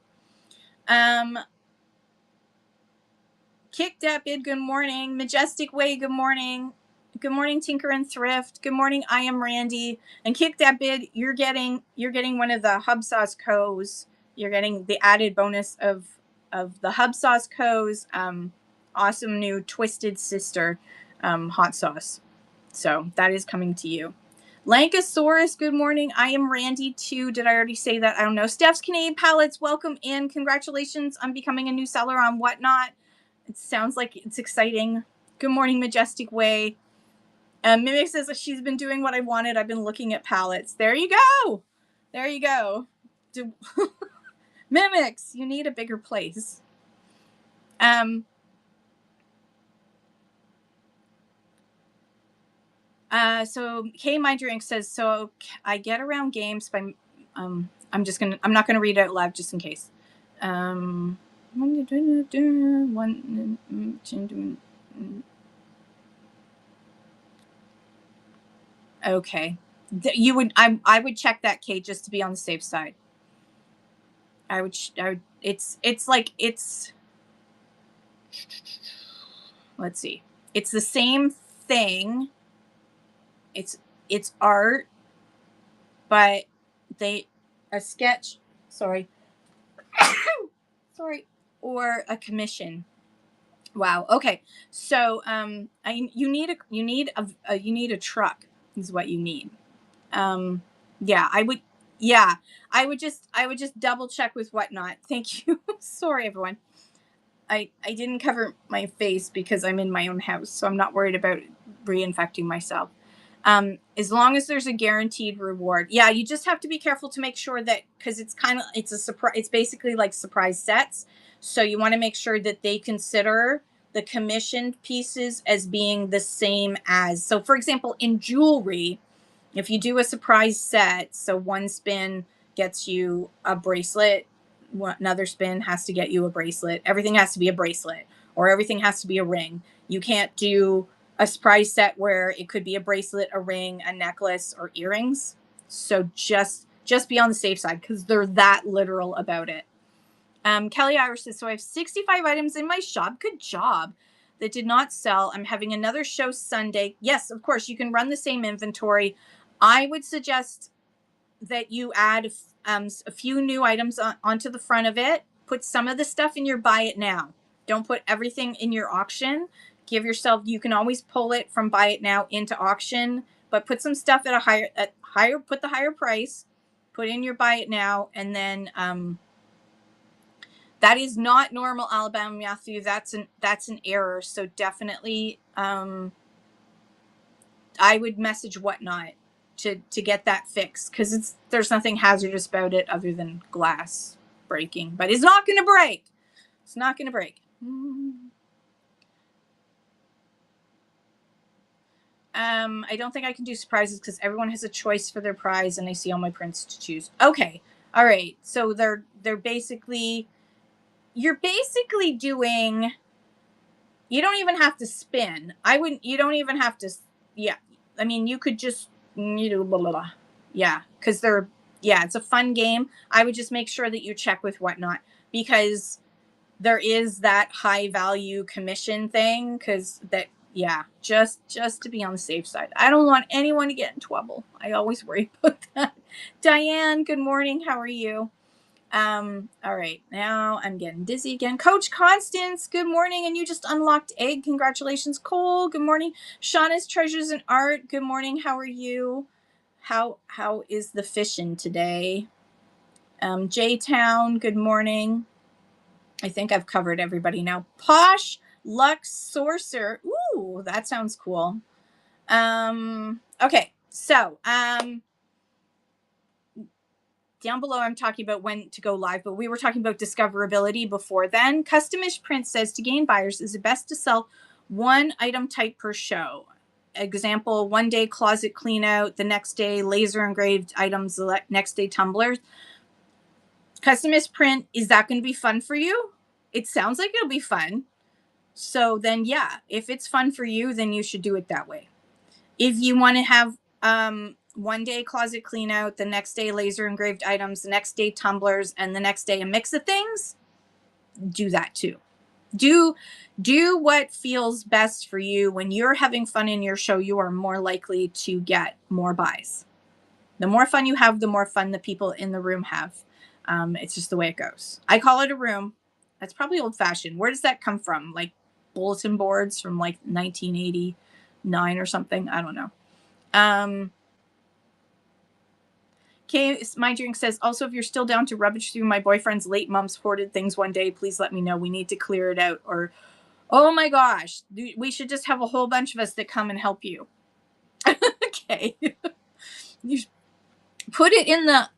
Kick that bid, good morning. Majestic Way, good morning. Good morning, Tinker and Thrift. Good morning, I am Randy. And Kick that bid, you're getting one of the Hub Sauce Co's. You're getting the added bonus of the Hub Sauce Co's awesome new Twisted Sister hot sauce. So that is coming to you. Lankosaurus, good morning. I am Randy too. Did I already say that? I don't know. Steph's Canadian Palettes, welcome in. Congratulations on becoming a new seller on Whatnot. It sounds like it's exciting. Good morning, Majestic Way. Mimic says that she's been doing what I wanted. I've been looking at palettes. There you go. There you go. Mimics, you need a bigger place. So K My Drink says, so I get around games by I'm not gonna read it out loud just in case. Okay. I would check that, Kate, just to be on the safe side. Let's see. It's the same thing. It's art, but a sketch, sorry, or a commission. Wow. Okay. So you need a truck is what you need. Yeah, I would just double check with Whatnot. Thank you. Sorry, everyone. I didn't cover my face because I'm in my own house, so I'm not worried about reinfecting myself. As long as there's a guaranteed reward. Yeah, you just have to be careful to make sure that, because it's a surprise. It's basically like surprise sets. So you want to make sure that they consider the commissioned pieces as being the same as. So for example, in jewelry, if you do a surprise set, so one spin gets you a bracelet, another spin has to get you a bracelet. Everything has to be a bracelet, or everything has to be a ring. You can't do a surprise set where it could be a bracelet, a ring, a necklace, or earrings. So just be on the safe side because they're that literal about it. Kelly Irish says, so I have 65 items in my shop. Good job. That did not sell. I'm having another show Sunday. Yes, of course, you can run the same inventory. I would suggest that you add a few new items onto the front of it. Put some of the stuff in your buy it now. Don't put everything in your auction. Give yourself, you can always pull it from buy it now into auction, but put some stuff at put the higher price, put in your buy it now, and then that is not normal, Alabama Matthew. That's an error. So definitely, I would message Whatnot to get that fixed because there's nothing hazardous about it other than glass breaking, but it's not going to break. It's not going to break. I don't think I can do surprises because everyone has a choice for their prize, and I see all my prints to choose. Okay, all right. So they're basically, you're basically doing. You don't even have to spin. You don't even have to. Yeah, I mean, you could just blah, blah, blah. Yeah, because it's a fun game. I would just make sure that you check with Whatnot because there is that high value commission thing just to be on the safe side. I don't want anyone to get in trouble. I always worry about that. Diane, good morning. How are you? All right, now I'm getting dizzy again. Coach Constance, good morning. And you just unlocked egg. Congratulations. Cole, good morning. Shauna's Treasures and Art, good morning. How are you? How is the fishing today? J-Town, good morning. I think I've covered everybody now. Posh Lux Sorcerer. Ooh, that sounds cool. Okay, so down below I'm talking about when to go live, but we were talking about discoverability before then. Customish Print says to gain buyers is it best to sell one item type per show. Example, one day closet clean out, the next day laser engraved items, the next day tumblers. Customish Print, is that going to be fun for you? It sounds like it'll be fun. So then, yeah, if it's fun for you, then you should do it that way. If you want to have one day closet clean out, the next day laser engraved items, the next day tumblers, and the next day a mix of things, do that too. Do what feels best for you. When you're having fun in your show, you are more likely to get more buys. The more fun you have, the more fun the people in the room have. It's just the way it goes. I call it a room. That's probably old fashioned. Where does that come from? Like bulletin boards from like 1989 or something? I don't know. My drink says, also, if you're still down to rummage through my boyfriend's late mom's hoarded things one day, please let me know. We need to clear it out. Or, oh my gosh, we should just have a whole bunch of us that come and help you. Okay. You put it in the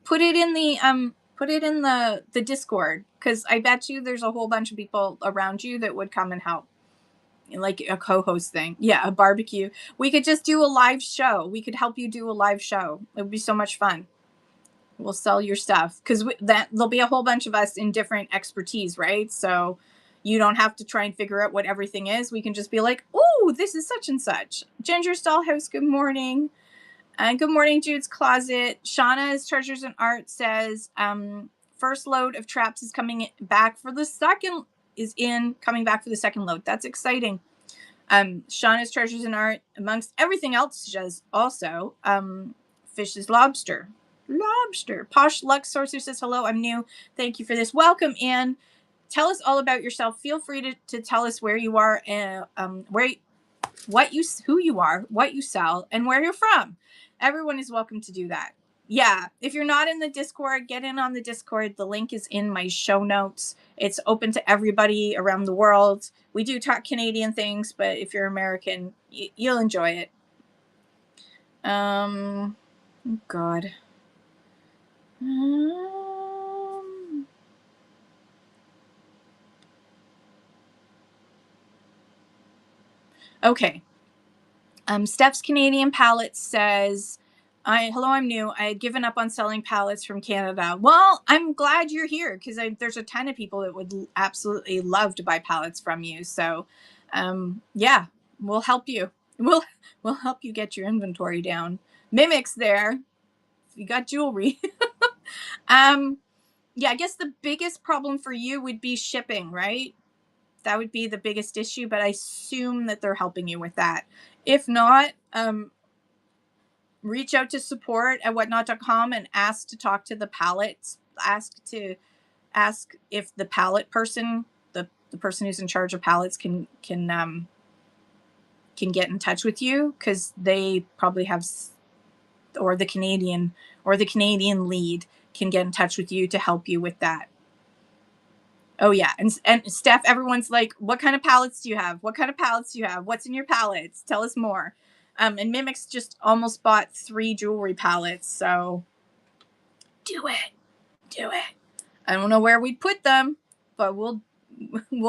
Discord, because I bet you there's a whole bunch of people around you that would come and help. Like a co-host thing. Yeah, a barbecue. We could just do a live show. We could help you do a live show. It would be so much fun. We'll sell your stuff because there'll be a whole bunch of us in different expertise, right? So you don't have to try and figure out what everything is. We can just be like, oh, this is such and such. Ginger's Dollhouse, good morning. And good morning, Jude's Closet. Shauna's Treasures and Art says, first load of traps is coming back for the second load. That's exciting. Shauna's Treasures and Art, amongst everything else, she does also fishes lobster. Posh Lux Sorcerer says, hello, I'm new. Thank you for this. Welcome in. Tell us all about yourself. Feel free to tell us where you are, who you are, what you sell, and where you're from. Everyone is welcome to do that. Yeah, if you're not in the Discord, get in on the Discord. The link is in my show notes. It's open to everybody around the world. We do talk Canadian things, but if you're American, you'll enjoy it. Oh God. Okay. Steph's Canadian Palette says, hello, I'm new. I had given up on selling palettes from Canada. Well, I'm glad you're here because there's a ton of people that would absolutely love to buy palettes from you. So Yeah, we'll help you. We'll help you get your inventory down. Mimics there. You got jewelry. um, yeah, I guess the biggest problem for you would be shipping, right? That would be the biggest issue, but I assume that they're helping you with that. If not, reach out to support at whatnot.com and ask to talk to the pallets. Ask if the pallet person, the person who's in charge of pallets can get in touch with you, because they probably have, or the Canadian lead can get in touch with you to help you with that. Oh yeah, and Steph, everyone's like, "What kind of pallets do you have? What kind of pallets do you have? What's in your pallets? Tell us more." And Mimics just almost bought 3 jewelry pallets, so do it, do it. I don't know where we'd put them, but we'll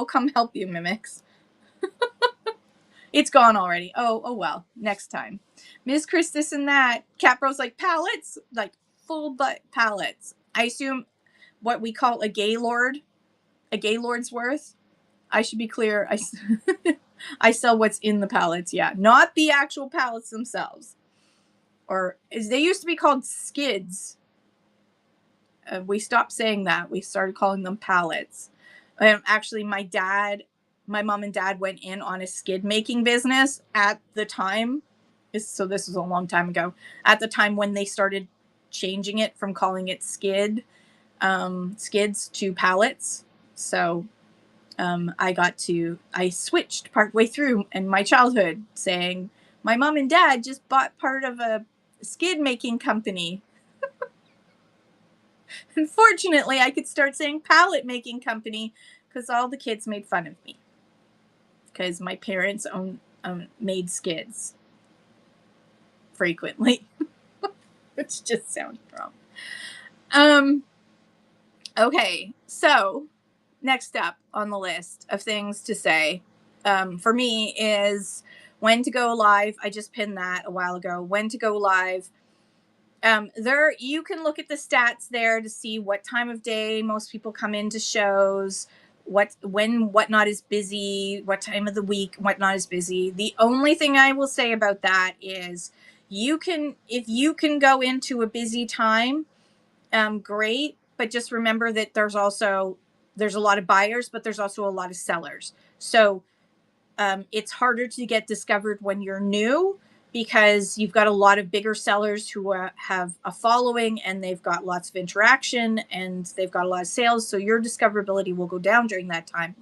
come help you, Mimics. It's gone already. Oh well. Next time. Miss Chris, this and that. Capro's like, pallets? Like full butt pallets. I assume what we call a gaylord's worth. I should be clear. I sell what's in the pallets, yeah. Not the actual pallets themselves. Or as they used to be called skids. We stopped saying that. We started calling them pallets. Actually, my mom and dad went in on a skid making business at the time. So this was a long time ago. At the time when they started changing it from calling it skids to pallets. So I switched partway through in my childhood, saying my mom and dad just bought part of a skid making company. Unfortunately, I could start saying pallet making company because all the kids made fun of me because my parents made skids frequently, which just sounds wrong. Okay, so next up on the list of things to say for me is when to go live. I just pinned that a while ago. When to go live. There you can look at the stats there to see what time of day most people come into shows, when whatnot is busy, what time of the week whatnot is busy. The only thing I will say about that is if you can go into a busy time, great, but just remember that there's a lot of buyers, but there's also a lot of sellers. So it's harder to get discovered when you're new because you've got a lot of bigger sellers who have a following and they've got lots of interaction and they've got a lot of sales. So your discoverability will go down during that time.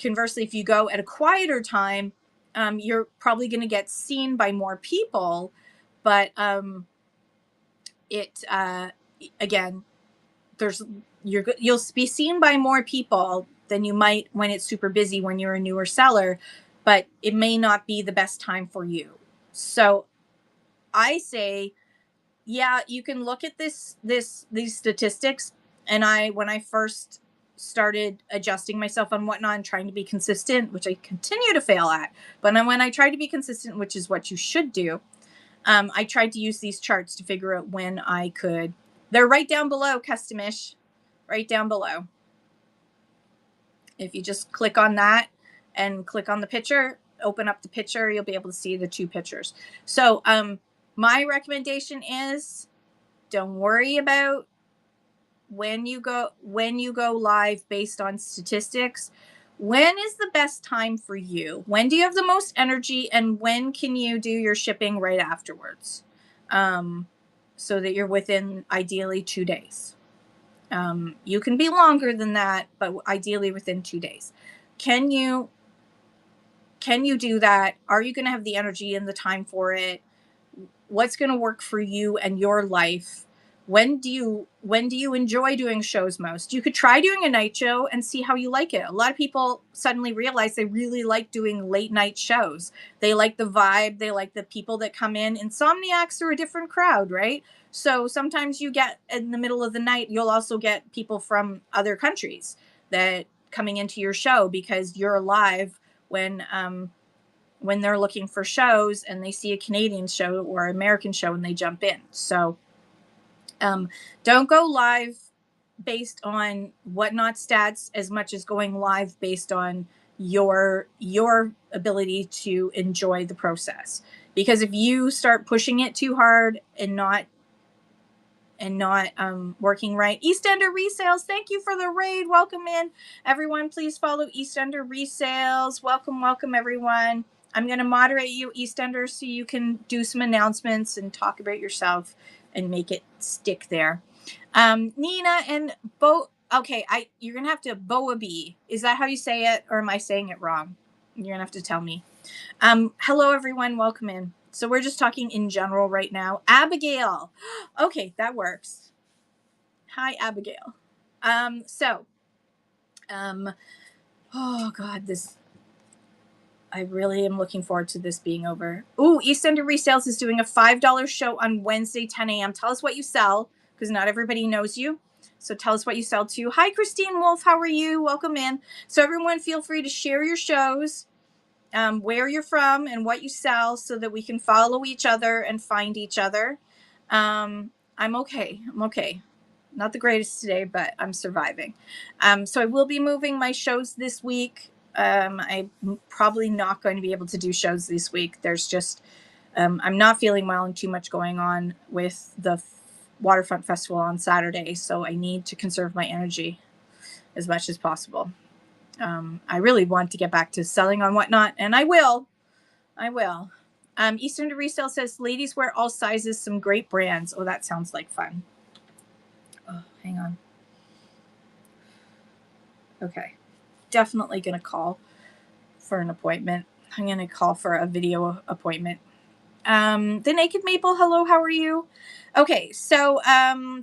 Conversely, if you go at a quieter time, you're probably going to get seen by more people, but again, you'll be seen by more people than you might when it's super busy when you're a newer seller, but it may not be the best time for you. So I say, yeah, you can look at these statistics. And when I first started adjusting myself on whatnot and trying to be consistent, which I continue to fail at, but when I try to be consistent, which is what you should do, I tried to use these charts to figure out when I could. They're right down below, Customish, right down below. If you just click on that and click on the picture, open up the picture, you'll be able to see the 2 pictures. So my recommendation is don't worry about when you go live based on statistics. When is the best time for you? When do you have the most energy, and when can you do your shipping right afterwards? So that you're within ideally 2 days. You can be longer than that, but ideally within 2 days. Can you do that? Are you going to have the energy and the time for it? What's going to work for you and your life? When do you enjoy doing shows most? You could try doing a night show and see how you like it. A lot of people suddenly realize they really like doing late night shows. They like the vibe. They like the people that come in. Insomniacs are a different crowd, right? So sometimes you get in the middle of the night, you'll also get people from other countries that coming into your show because you're live when they're looking for shows and they see a Canadian show or American show and they jump in. So don't go live based on whatnot stats as much as going live based on your ability to enjoy the process. Because if you start pushing it too hard and not working right. Eastender Resales, thank you for the raid. Welcome in. Everyone, please follow Eastender Resales. Welcome, welcome, everyone. I'm going to moderate you, Eastender, so you can do some announcements and talk about yourself and make it stick there. Nina and Bo, okay, you're going to have to, Boaby. Is that how you say it, or am I saying it wrong? You're going to have to tell me. Hello, everyone. Welcome in. So we're just talking in general right now. Abigail. Okay, that works. Hi, Abigail. Oh God, I really am looking forward to this being over. Ooh, Eastender Resales is doing a $5 show on Wednesday, 10 a.m. Tell us what you sell, because not everybody knows you. So tell us what you sell too. Hi, Christine Wolf. How are you? Welcome in. So everyone, feel free to share your shows. Where you're from and what you sell, so that we can follow each other and find each other. I'm okay. Not the greatest today, but I'm surviving. So I will be moving my shows this week. I'm probably not going to be able to do shows this week. There's just, I'm not feeling well and too much going on with the Waterfront Festival on Saturday. So I need to conserve my energy as much as possible. I really want to get back to selling on Whatnot, and I will. Eastern to Resale says, ladies wear all sizes, some great brands. Oh, that sounds like fun. Oh, hang on. Okay. Definitely going to call for an appointment. I'm going to call for a video appointment. The Naked Maple, hello, how are you? Okay, so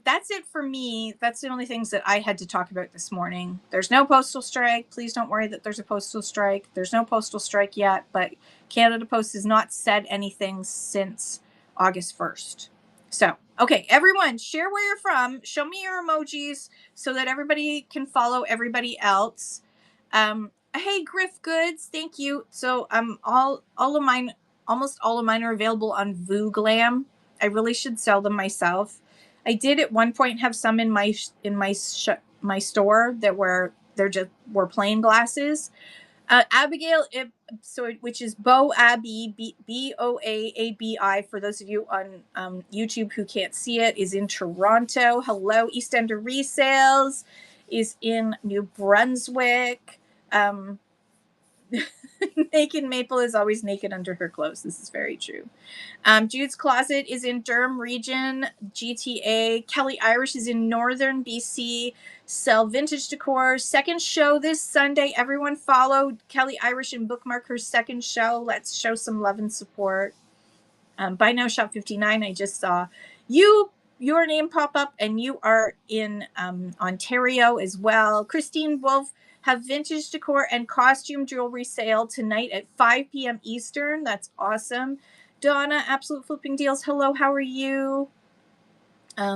that's it for me. That's the only things that I had to talk about this morning. There's no postal strike. Please don't worry that there's a postal strike. There's no postal strike yet, but Canada Post has not said anything since August 1st. So, okay, everyone, share where you're from. Show me your emojis so that everybody can follow everybody else. Hey, Griff Goods, thank you. So, all of mine, almost all of mine are available on VooGlam. I really should sell them myself. I did at one point have some in my store that were plain glasses. Abigail, which is Bo Abby, Boaabi. For those of you on YouTube who can't see it, is in Toronto. Hello, Eastender Resales is in New Brunswick. Naked Maple is always naked under her clothes. This is very true. Jude's Closet is in Durham region, GTA. Kelly Irish is in northern BC. Sell vintage decor. Second show this Sunday. Everyone follow Kelly Irish and bookmark her second show. Let's show some love and support. Buy Now Shop 59. I just saw your name pop up, and you are in Ontario as well. Christine Wolf have vintage decor and costume jewelry sale tonight at 5 p.m. Eastern. That's awesome. Donna, Absolute Flipping Deals. Hello, how are you?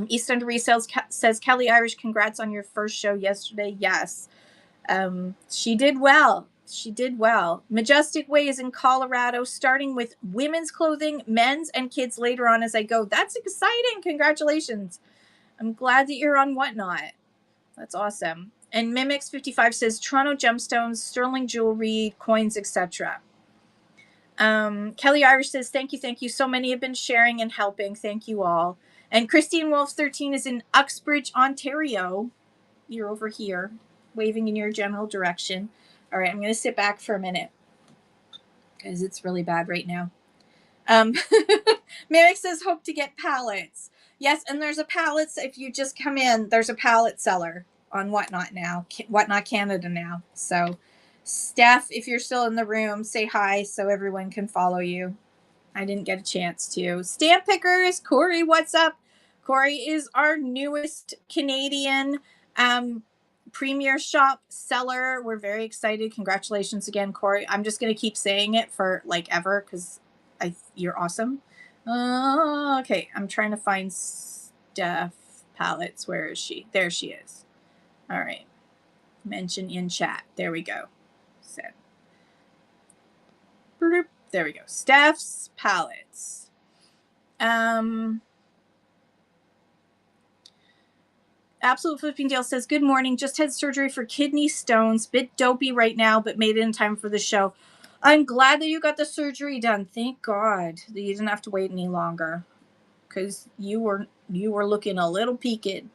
Eastern Resales says, Kelly Irish, congrats on your first show yesterday. Yes. She did well. Majestic Way is in Colorado, starting with women's clothing, men's, and kids later on as I go. That's exciting. Congratulations. I'm glad that you're on Whatnot. That's awesome. And Mimics 55 says Toronto gemstones, sterling jewelry, coins, etc. Kelly Irish says, thank you. So many have been sharing and helping. Thank you all. And Christine Wolf 13 is in Uxbridge, Ontario. You're over here, waving in your general direction. All right, I'm going to sit back for a minute because it's really bad right now. Merrick says, hope to get pallets. Yes, and there's a pallets. If you just come in, there's a pallet seller on Whatnot now, Whatnot Canada now. So, Steph, if you're still in the room, say hi so everyone can follow you. I didn't get a chance to. Stamp Pickers, Corey, what's up? Corey is our newest Canadian premier shop seller. We're very excited. Congratulations again, Corey. I'm just going to keep saying it for like ever because you're awesome. Okay, I'm trying to find Steph Palettes. Where is she? There she is. All right. Mention in chat. There we go. Send. There we go. Steph's Palettes. Absolute Flipping Deal says, good morning. Just had surgery for kidney stones. Bit dopey right now, but made it in time for the show. I'm glad that you got the surgery done. Thank God that you didn't have to wait any longer, because you were looking a little peaked.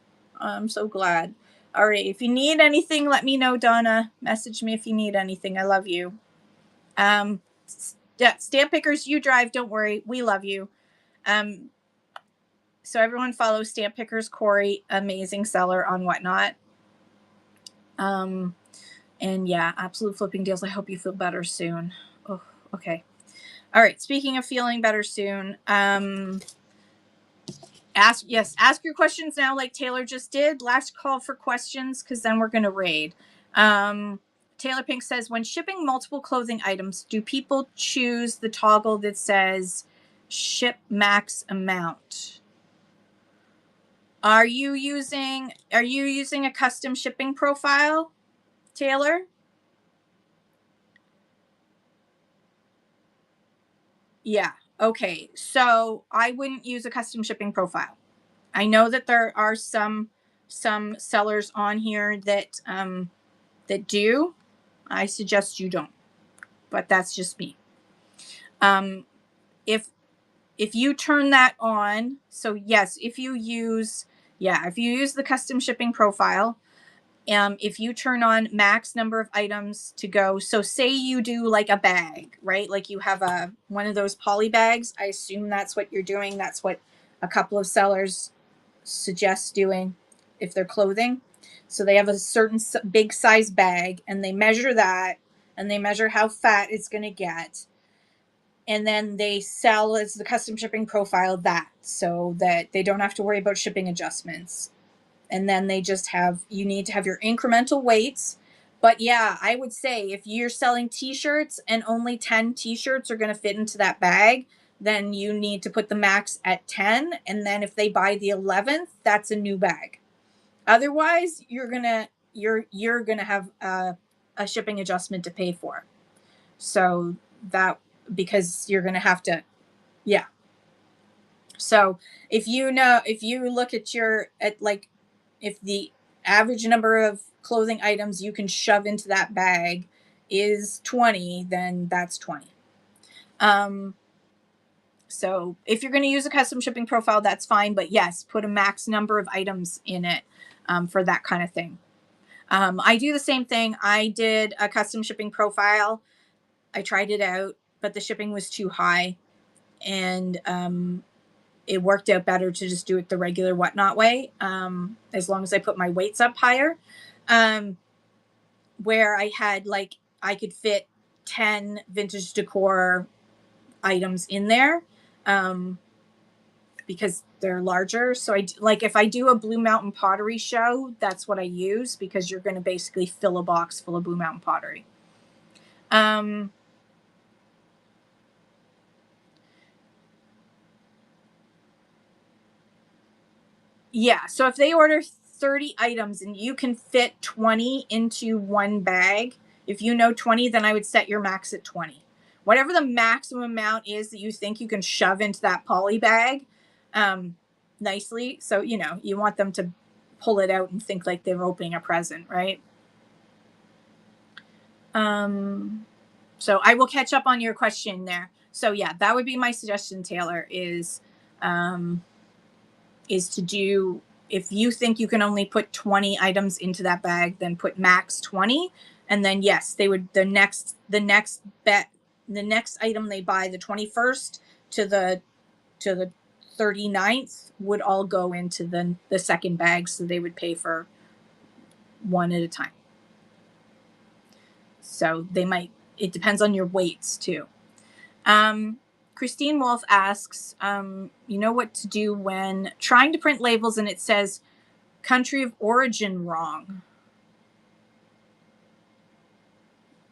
I'm so glad. All right. If you need anything, let me know, Donna. Message me if you need anything. I love you. Stamp pickers, you drive. Don't worry. We love you. So everyone follow Stamp Pickers Corey, amazing seller on Whatnot. And yeah, absolute flipping deals. I hope you feel better soon. Oh, okay. All right. Speaking of feeling better soon, ask your questions now, like Taylor just did. Last call for questions, because then we're gonna raid. Taylor Pink says, when shipping multiple clothing items, do people choose the toggle that says ship max amount? Are you using a custom shipping profile, Taylor? Yeah. Okay. So I wouldn't use a custom shipping profile. I know that there are some sellers on here that that do. I suggest you don't. But that's just me. If you turn that on, so yes, if you use the custom shipping profile, if you turn on max number of items to go, so say you do like a bag, right? Like you have one of those poly bags. I assume that's what you're doing. That's what a couple of sellers suggest doing if they're clothing. So they have a certain big size bag, and they measure that, and they measure how fat it's going to get. And then they sell as the custom shipping profile that, so that they don't have to worry about shipping adjustments. And then they just you need to have your incremental weights. But yeah, I would say if you're selling t-shirts and only 10 t-shirts are going to fit into that bag, then you need to put the max at 10. And then if they buy the 11th, that's a new bag. Otherwise, you're going to have a shipping adjustment to pay for. So that, because you're going to have to, yeah. So if you look at if the average number of clothing items you can shove into that bag is 20, then that's 20. So if you're going to use a custom shipping profile, that's fine. But yes, put a max number of items in it for that kind of thing. I do the same thing. I did a custom shipping profile. I tried it out, but the shipping was too high. And it worked out better to just do it the regular Whatnot way, as long as I put my weights up higher, where I had I could fit 10 vintage decor items in there, because they're larger. So if I do a Blue Mountain pottery show, that's what I use, because you're going to basically fill a box full of Blue Mountain pottery. Yeah, so if they order 30 items and you can fit 20 into one bag, if you know 20, then I would set your max at 20. Whatever the maximum amount is that you think you can shove into that poly bag nicely. So, you want them to pull it out and think like they're opening a present, right? So I will catch up on your question there. So yeah, that would be my suggestion, Taylor, is to do, if you think you can only put 20 items into that bag, then put max 20. And then yes, they would, the next item they buy, the 21st to the 39th, would all go into the second bag. So they would pay for one at a time. So it depends on your weights too. Christine Wolf asks, you know what to do when trying to print labels and it says country of origin wrong?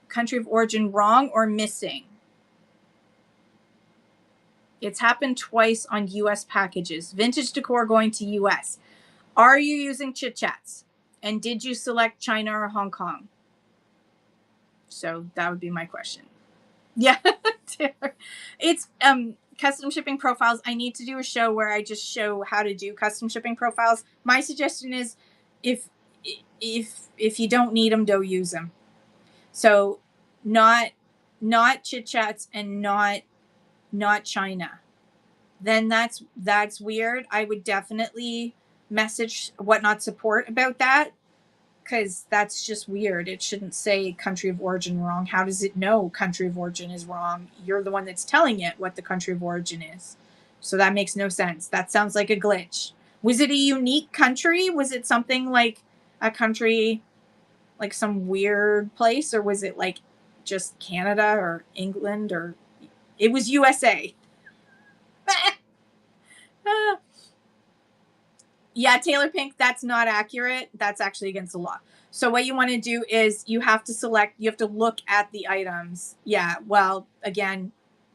Country of origin wrong or missing? It's happened twice on US packages. Vintage decor going to US. Are you using Chit Chats? And did you select China or Hong Kong? So that would be my question. Yeah. It's custom shipping profiles. I need to do a show where I just show how to do custom shipping profiles. My suggestion is if if you don't need them, don't use them. So not Chit Chats and not China. Then that's weird. I would definitely message Whatnot support about that, because that's just weird. It shouldn't say country of origin wrong. How does it know country of origin is wrong? You're the one that's telling it what the country of origin is. So that makes no sense. That sounds like a glitch. Was it a unique country? Was it something like a country, like some weird place, or was it like just Canada or England, or it was USA? Yeah, Taylor Pink, that's not accurate. That's actually against the law. So what you want to do is you have to look at the items. Yeah, well, again,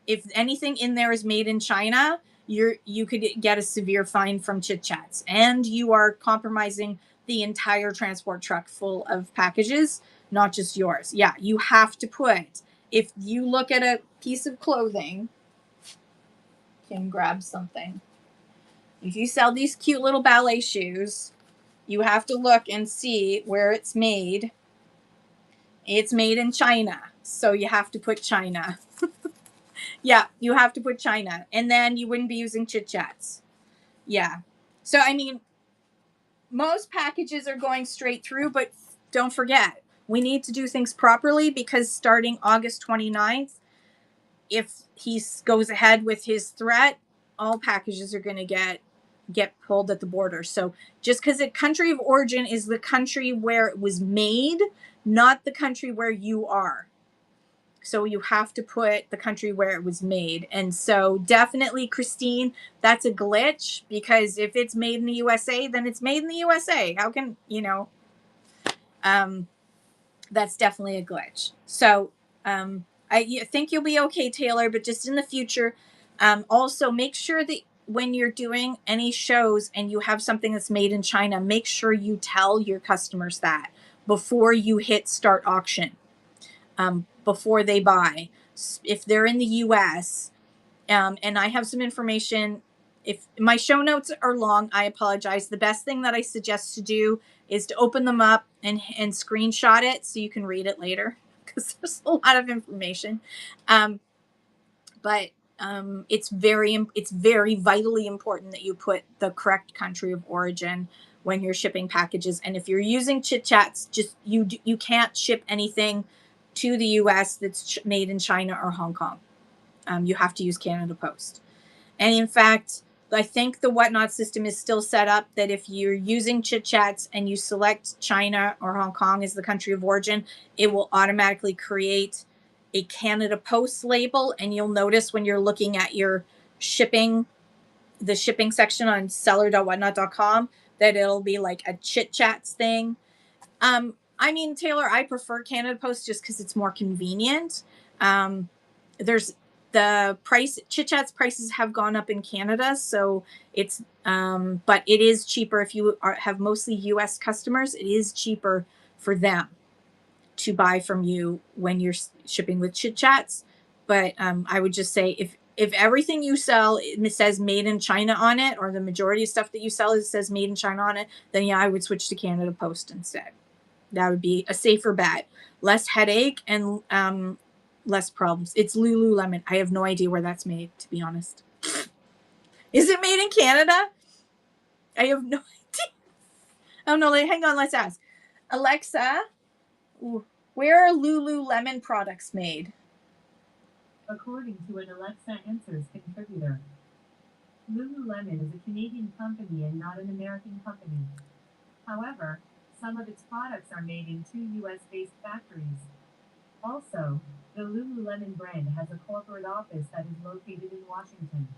if anything in there is made in China, you could get a severe fine from Chit Chats, and you are compromising the entire transport truck full of packages, not just yours. Yeah, you have to put, if you look at a piece of clothing, can grab something. If you sell these cute little ballet shoes, you have to look and see where it's made. It's made in China. So you have to put China. Yeah, you have to put China. And then you wouldn't be using Chit Chats. Yeah. So, I mean, most packages are going straight through, but don't forget, we need to do things properly, because starting August 29th, if he goes ahead with his threat, all packages are going to get pulled at the border. So just because the country of origin is the country where it was made, not the country where you are. So you have to put the country where it was made. And so definitely, Christine, that's a glitch, because if it's made in the USA, then it's made in the USA. How can, that's definitely a glitch. So I think you'll be okay, Taylor, but just in the future, also make sure that when you're doing any shows and you have something that's made in China, make sure you tell your customers that before you hit start auction, before they buy. If they're in the US, and I have some information. If my show notes are long, I apologize. The best thing that I suggest to do is to open them up and screenshot it so you can read it later, because there's a lot of information. But it's very vitally important that you put the correct country of origin when you're shipping packages. And if you're using Chit Chats, just you can't ship anything to the US that's made in China or Hong Kong. You have to use Canada Post. And in fact, I think the Whatnot system is still set up that if you're using Chit Chats and you select China or Hong Kong as the country of origin, it will automatically create a Canada Post label. And you'll notice when you're looking at your shipping, the shipping section on seller.whatnot.com, that it'll be like a Chit Chats thing. I mean, Taylor, I prefer Canada Post just because it's more convenient. There's the price, Chit Chat's prices have gone up in Canada, so it's but it is cheaper if you have mostly US customers. It is cheaper for them to buy from you when you're shipping with Chit Chats. But I would just say, if everything you sell, it says made in China on it, or the majority of stuff that you sell says made in China on it, then yeah, I would switch to Canada Post instead. That would be a safer bet. Less headache and less problems. It's Lululemon. I have no idea where that's made, to be honest. Is it made in Canada? I have no idea. Oh no, hang on, let's ask. Alexa, where are Lululemon products made? According to an Alexa Answers contributor, Lululemon is a Canadian company and not an American company. However, some of its products are made in 2 US-based factories. Also, the Lululemon brand has a corporate office that is located in Washington.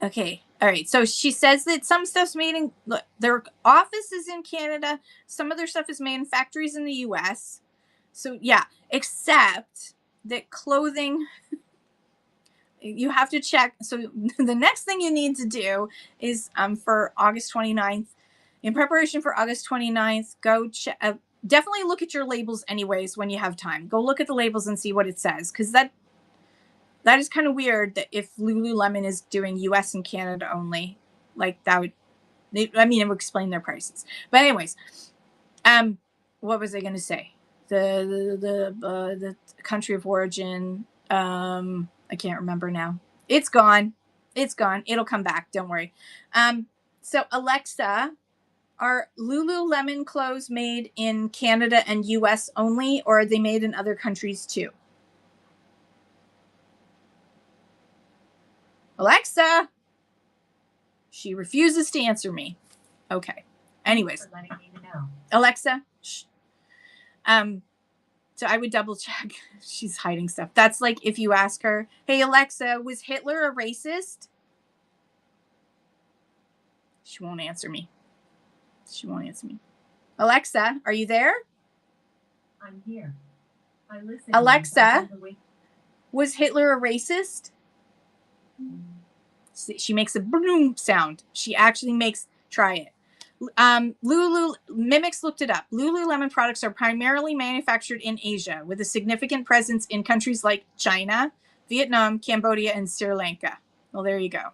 Okay, all right. So she says that some stuff's made in, look, their office is in Canada. Some of their stuff is made in factories in the US. So yeah, except that clothing, you have to check. So the next thing you need to do is for August 29th, in preparation for August 29th, go check. Definitely look at your labels anyways when you have time. Go look at the labels and see what it says, because that is kind of weird that if Lululemon is doing US and Canada only, like that would, I mean, it would explain their prices. But anyways, what was I going to say? The country of origin. I can't remember now. It's gone. It's gone. It'll come back. Don't worry. So Alexa, are Lululemon clothes made in Canada and US only, or are they made in other countries too? Alexa, she refuses to answer me. Okay. Anyways, Alexa, shh. So I would double check. She's hiding stuff. That's like if you ask her, "Hey Alexa, was Hitler a racist?" She won't answer me. She won't answer me. Alexa, are you there? I'm here. I listen. Alexa, was Hitler a racist? She makes a boom sound. She actually makes, try it. Mimics looked it up. Lululemon products are primarily manufactured in Asia, with a significant presence in countries like China, Vietnam, Cambodia, and Sri Lanka. Well, there you go.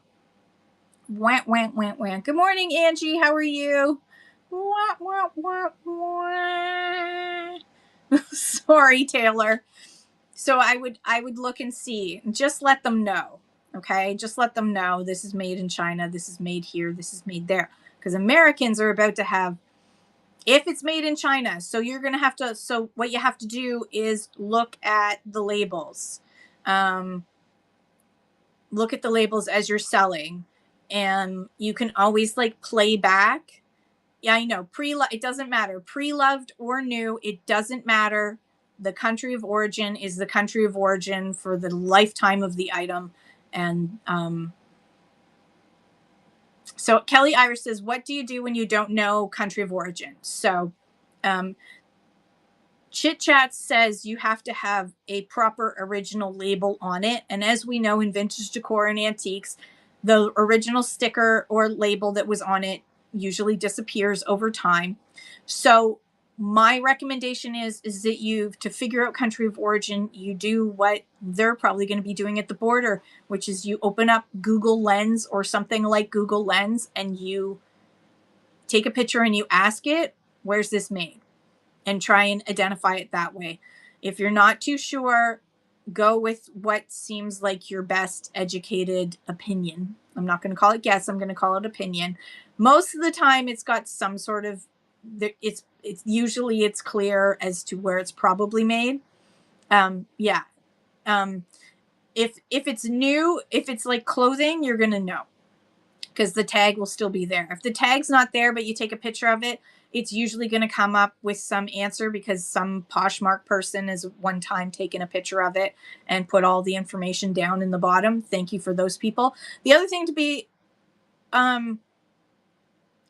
Want, want, want, want. Good morning, Angie. How are you? Wah, wah, wah, wah. Sorry, Taylor. So I would look and see. Just let them know. Okay? Just let them know this is made in China, this is made here, this is made there. Because Americans are about to have, if it's made in China, so you're going to have to, so what you have to do is look at the labels. Look at the labels as you're selling. And you can always like play back. Yeah, I know. It doesn't matter. Pre-loved or new, it doesn't matter. The country of origin is the country of origin for the lifetime of the item. And so Kelly Iris says, what do you do when you don't know country of origin? So Chit Chat says you have to have a proper original label on it. And as we know in vintage decor and antiques, the original sticker or label that was on it usually disappears over time. So my recommendation is that you, to figure out country of origin, you do what they're probably going to be doing at the border, which is you open up Google Lens or something like Google Lens and you take a picture and you ask it, where's this made? And try and identify it that way. If you're not too sure, go with what seems like your best educated opinion. I'm not going to call it guess, I'm going to call it opinion. Most of the time it's got some sort of, it's usually it's clear as to where it's probably made. Yeah. If it's new, if it's like clothing, you're going to know because the tag will still be there. If the tag's not there, but you take a picture of it, it's usually going to come up with some answer because some Poshmark person has one time taken a picture of it and put all the information down in the bottom. Thank you for those people. The other thing to be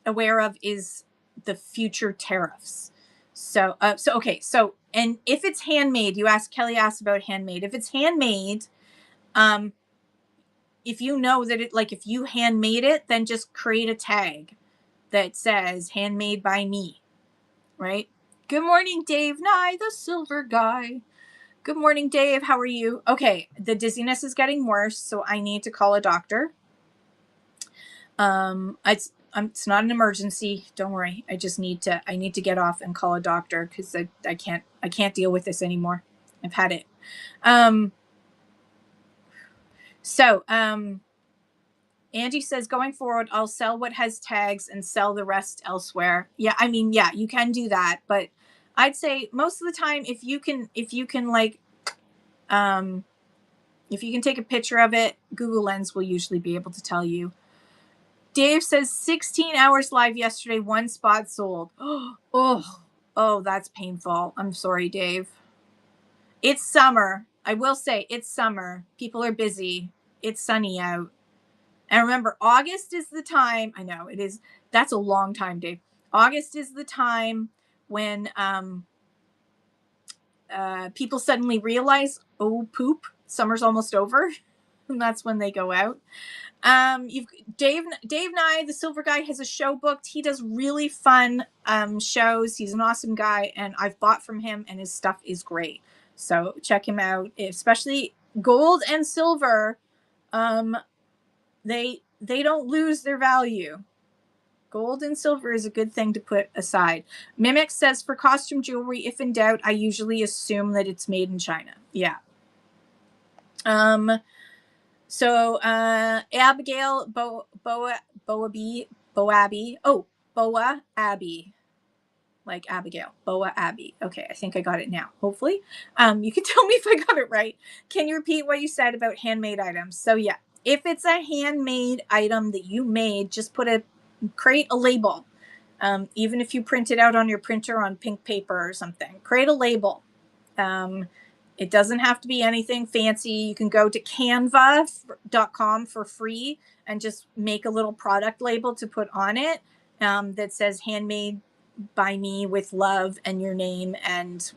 aware of is the future tariffs. So, okay. So, and if it's handmade, Kelly asked about handmade. If it's handmade, if you know that it, like if you handmade it, then just create a tag that says handmade by me, right? Good morning, Dave Nye, the silver guy. Good morning, Dave. How are you? Okay, the dizziness is getting worse, so I need to call a doctor. It's not an emergency. Don't worry. I need to get off and call a doctor because I can't deal with this anymore. I've had it. Angie says, going forward, I'll sell what has tags and sell the rest elsewhere. Yeah, I mean, yeah, you can do that, but I'd say most of the time, if you can take a picture of it, Google Lens will usually be able to tell you. Dave says 16 hours live yesterday, one spot sold. Oh, that's painful. I'm sorry, Dave. It's summer. I will say it's summer. People are busy. It's sunny out. And remember, August is the time. I know it is. That's a long time, Dave. August is the time when people suddenly realize, oh, poop, summer's almost over. And that's when they go out. You've Dave Nye, the silver guy, has a show booked. He does really fun shows. He's an awesome guy, and I've bought from him, and his stuff is great. So check him out, especially gold and silver. They don't lose their value. Gold and silver is a good thing to put aside. Mimic says for costume jewelry, if in doubt, I usually assume that it's made in China. Yeah. So Abigail Boaby. Oh, Boa Abbey. Like Abigail. Boa Abbey. Okay, I think I got it now. Hopefully. You can tell me if I got it right. Can you repeat what you said about handmade items? So yeah, if it's a handmade item that you made, just create a label. Even if you print it out on your printer on pink paper or something, create a label. It doesn't have to be anything fancy. You can go to canva.com for free and just make a little product label to put on it that says handmade by me with love and your name and,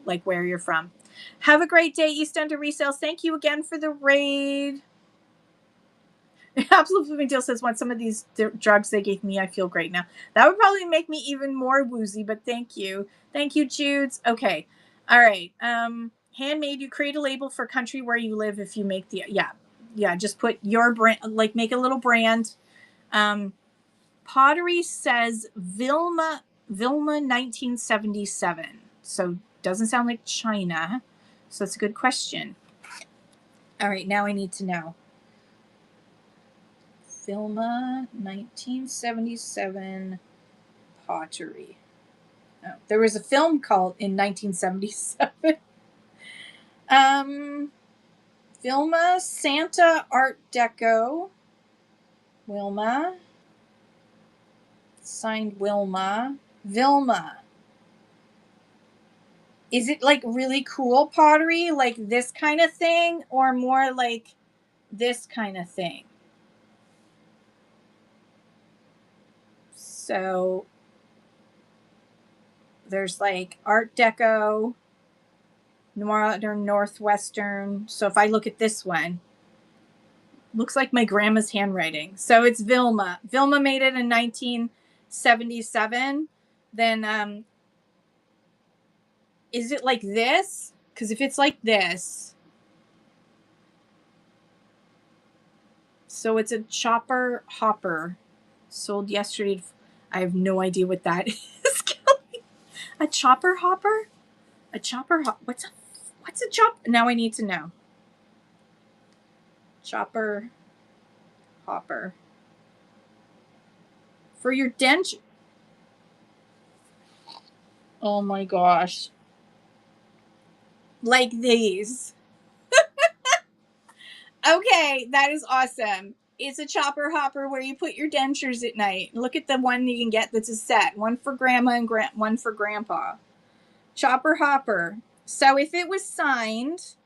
like where you're from. Have a great day, East End Resales. Thank you again for the raid. Absolute Flipping Deal says, once some of these drugs they gave me, I feel great now. That would probably make me even more woozy, but thank you. Thank you, Judes. Okay. All right. Handmade, you create a label for country where you live if you make yeah, just put your brand, like make a little brand. Pottery says Vilma 1977. So doesn't sound like China. So that's a good question. All right, now I need to know. Vilma 1977 pottery. Oh, there was a film called in 1977. Vilma Santa Art Deco. Wilma. Signed Wilma. Vilma. Is it like really cool pottery, like this kind of thing, or more like this kind of thing? So there's like Art Deco, Modern Northwestern. So if I look at this one, looks like my grandma's handwriting. So it's Vilma. Vilma made it in 1977. Then is it like this? Because if it's like this, so it's a chopper hopper sold yesterday. I have no idea what that is. A chopper hopper? A chopper what's a chop? Now I need to know. Chopper hopper. For your denture. Oh my gosh. Like these. Okay, that is awesome. It's a chopper hopper where you put your dentures at night. Look at the one you can get that's a set. One for grandma and one for grandpa. Chopper hopper. So if it was signed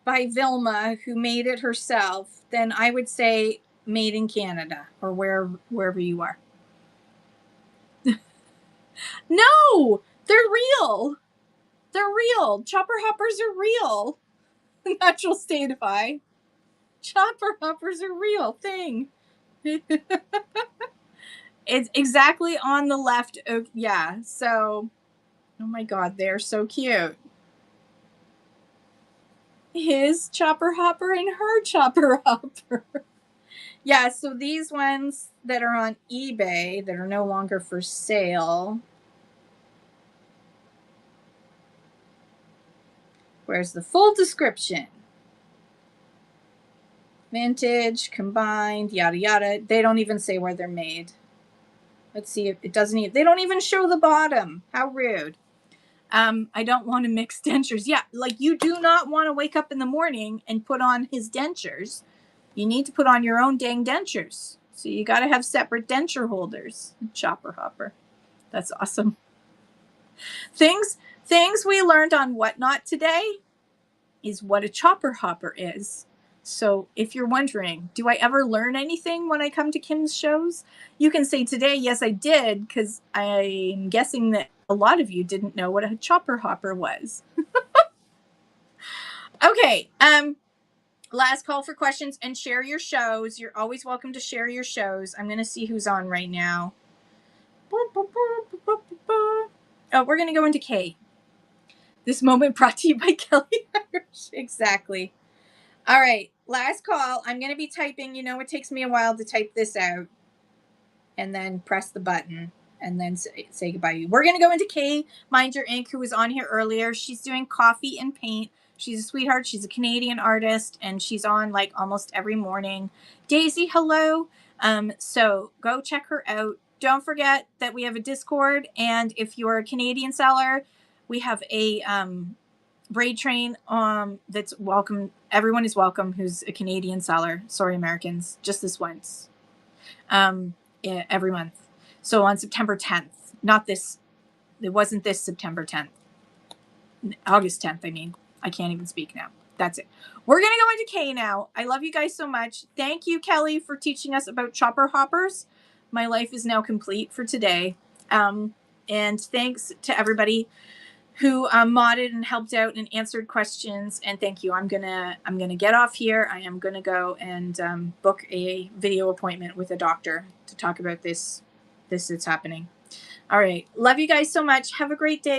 by Vilma, who made it herself, then I would say made in Canada or wherever you are. No, they're real. They're real. Chopper hoppers are real. Natural Stateify. Chopper hoppers are real thing. It's exactly on the left. Yeah. So, oh my God, they're so cute. His chopper hopper and her chopper hopper. Yeah. So these ones that are on eBay that are no longer for sale. Where's the full description? Vintage, combined, yada yada. They don't even say where they're made. Let's see if it doesn't even, they don't even show the bottom. How rude. I don't want to mix dentures. Yeah, like you do not want to wake up in the morning and put on his dentures. You need to put on your own dang dentures. So you got to have separate denture holders. Chopper hopper. That's awesome. Things we learned on Whatnot today is what a chopper hopper is. So if you're wondering, do I ever learn anything when I come to Kim's shows? You can say today, yes, I did, because I'm guessing that a lot of you didn't know what a chopper hopper was. Okay. Last call for questions and share your shows. You're always welcome to share your shows. I'm going to see who's on right now. Oh, we're going to go into K. This moment brought to you by Kelly Irish. Exactly. All right. Last call. I'm going to be typing. You know, it takes me a while to type this out. and then press the button and then say goodbye. We're going to go into Kay Mind Your Ink, who was on here earlier. She's doing coffee and paint. She's a sweetheart. She's a Canadian artist, and she's on like almost every morning. Daisy, hello. So go check her out. Don't forget that we have a Discord, and if you're a Canadian seller, we have a braid train that's welcome. Everyone is welcome who's a Canadian seller. Sorry, Americans, just this once. Every month. So on September 10th, not this, it wasn't this September 10th, August 10th. I mean, I can't even speak now. That's it. We're going to go into Kay now. I love you guys so much. Thank you, Kelly, for teaching us about chopper hoppers. My life is now complete for today. And thanks to everybody who modded and helped out and answered questions. And thank you. I'm gonna get off here. I am gonna go and book a video appointment with a doctor to talk about this that's happening. All right. Love you guys so much. Have a great day.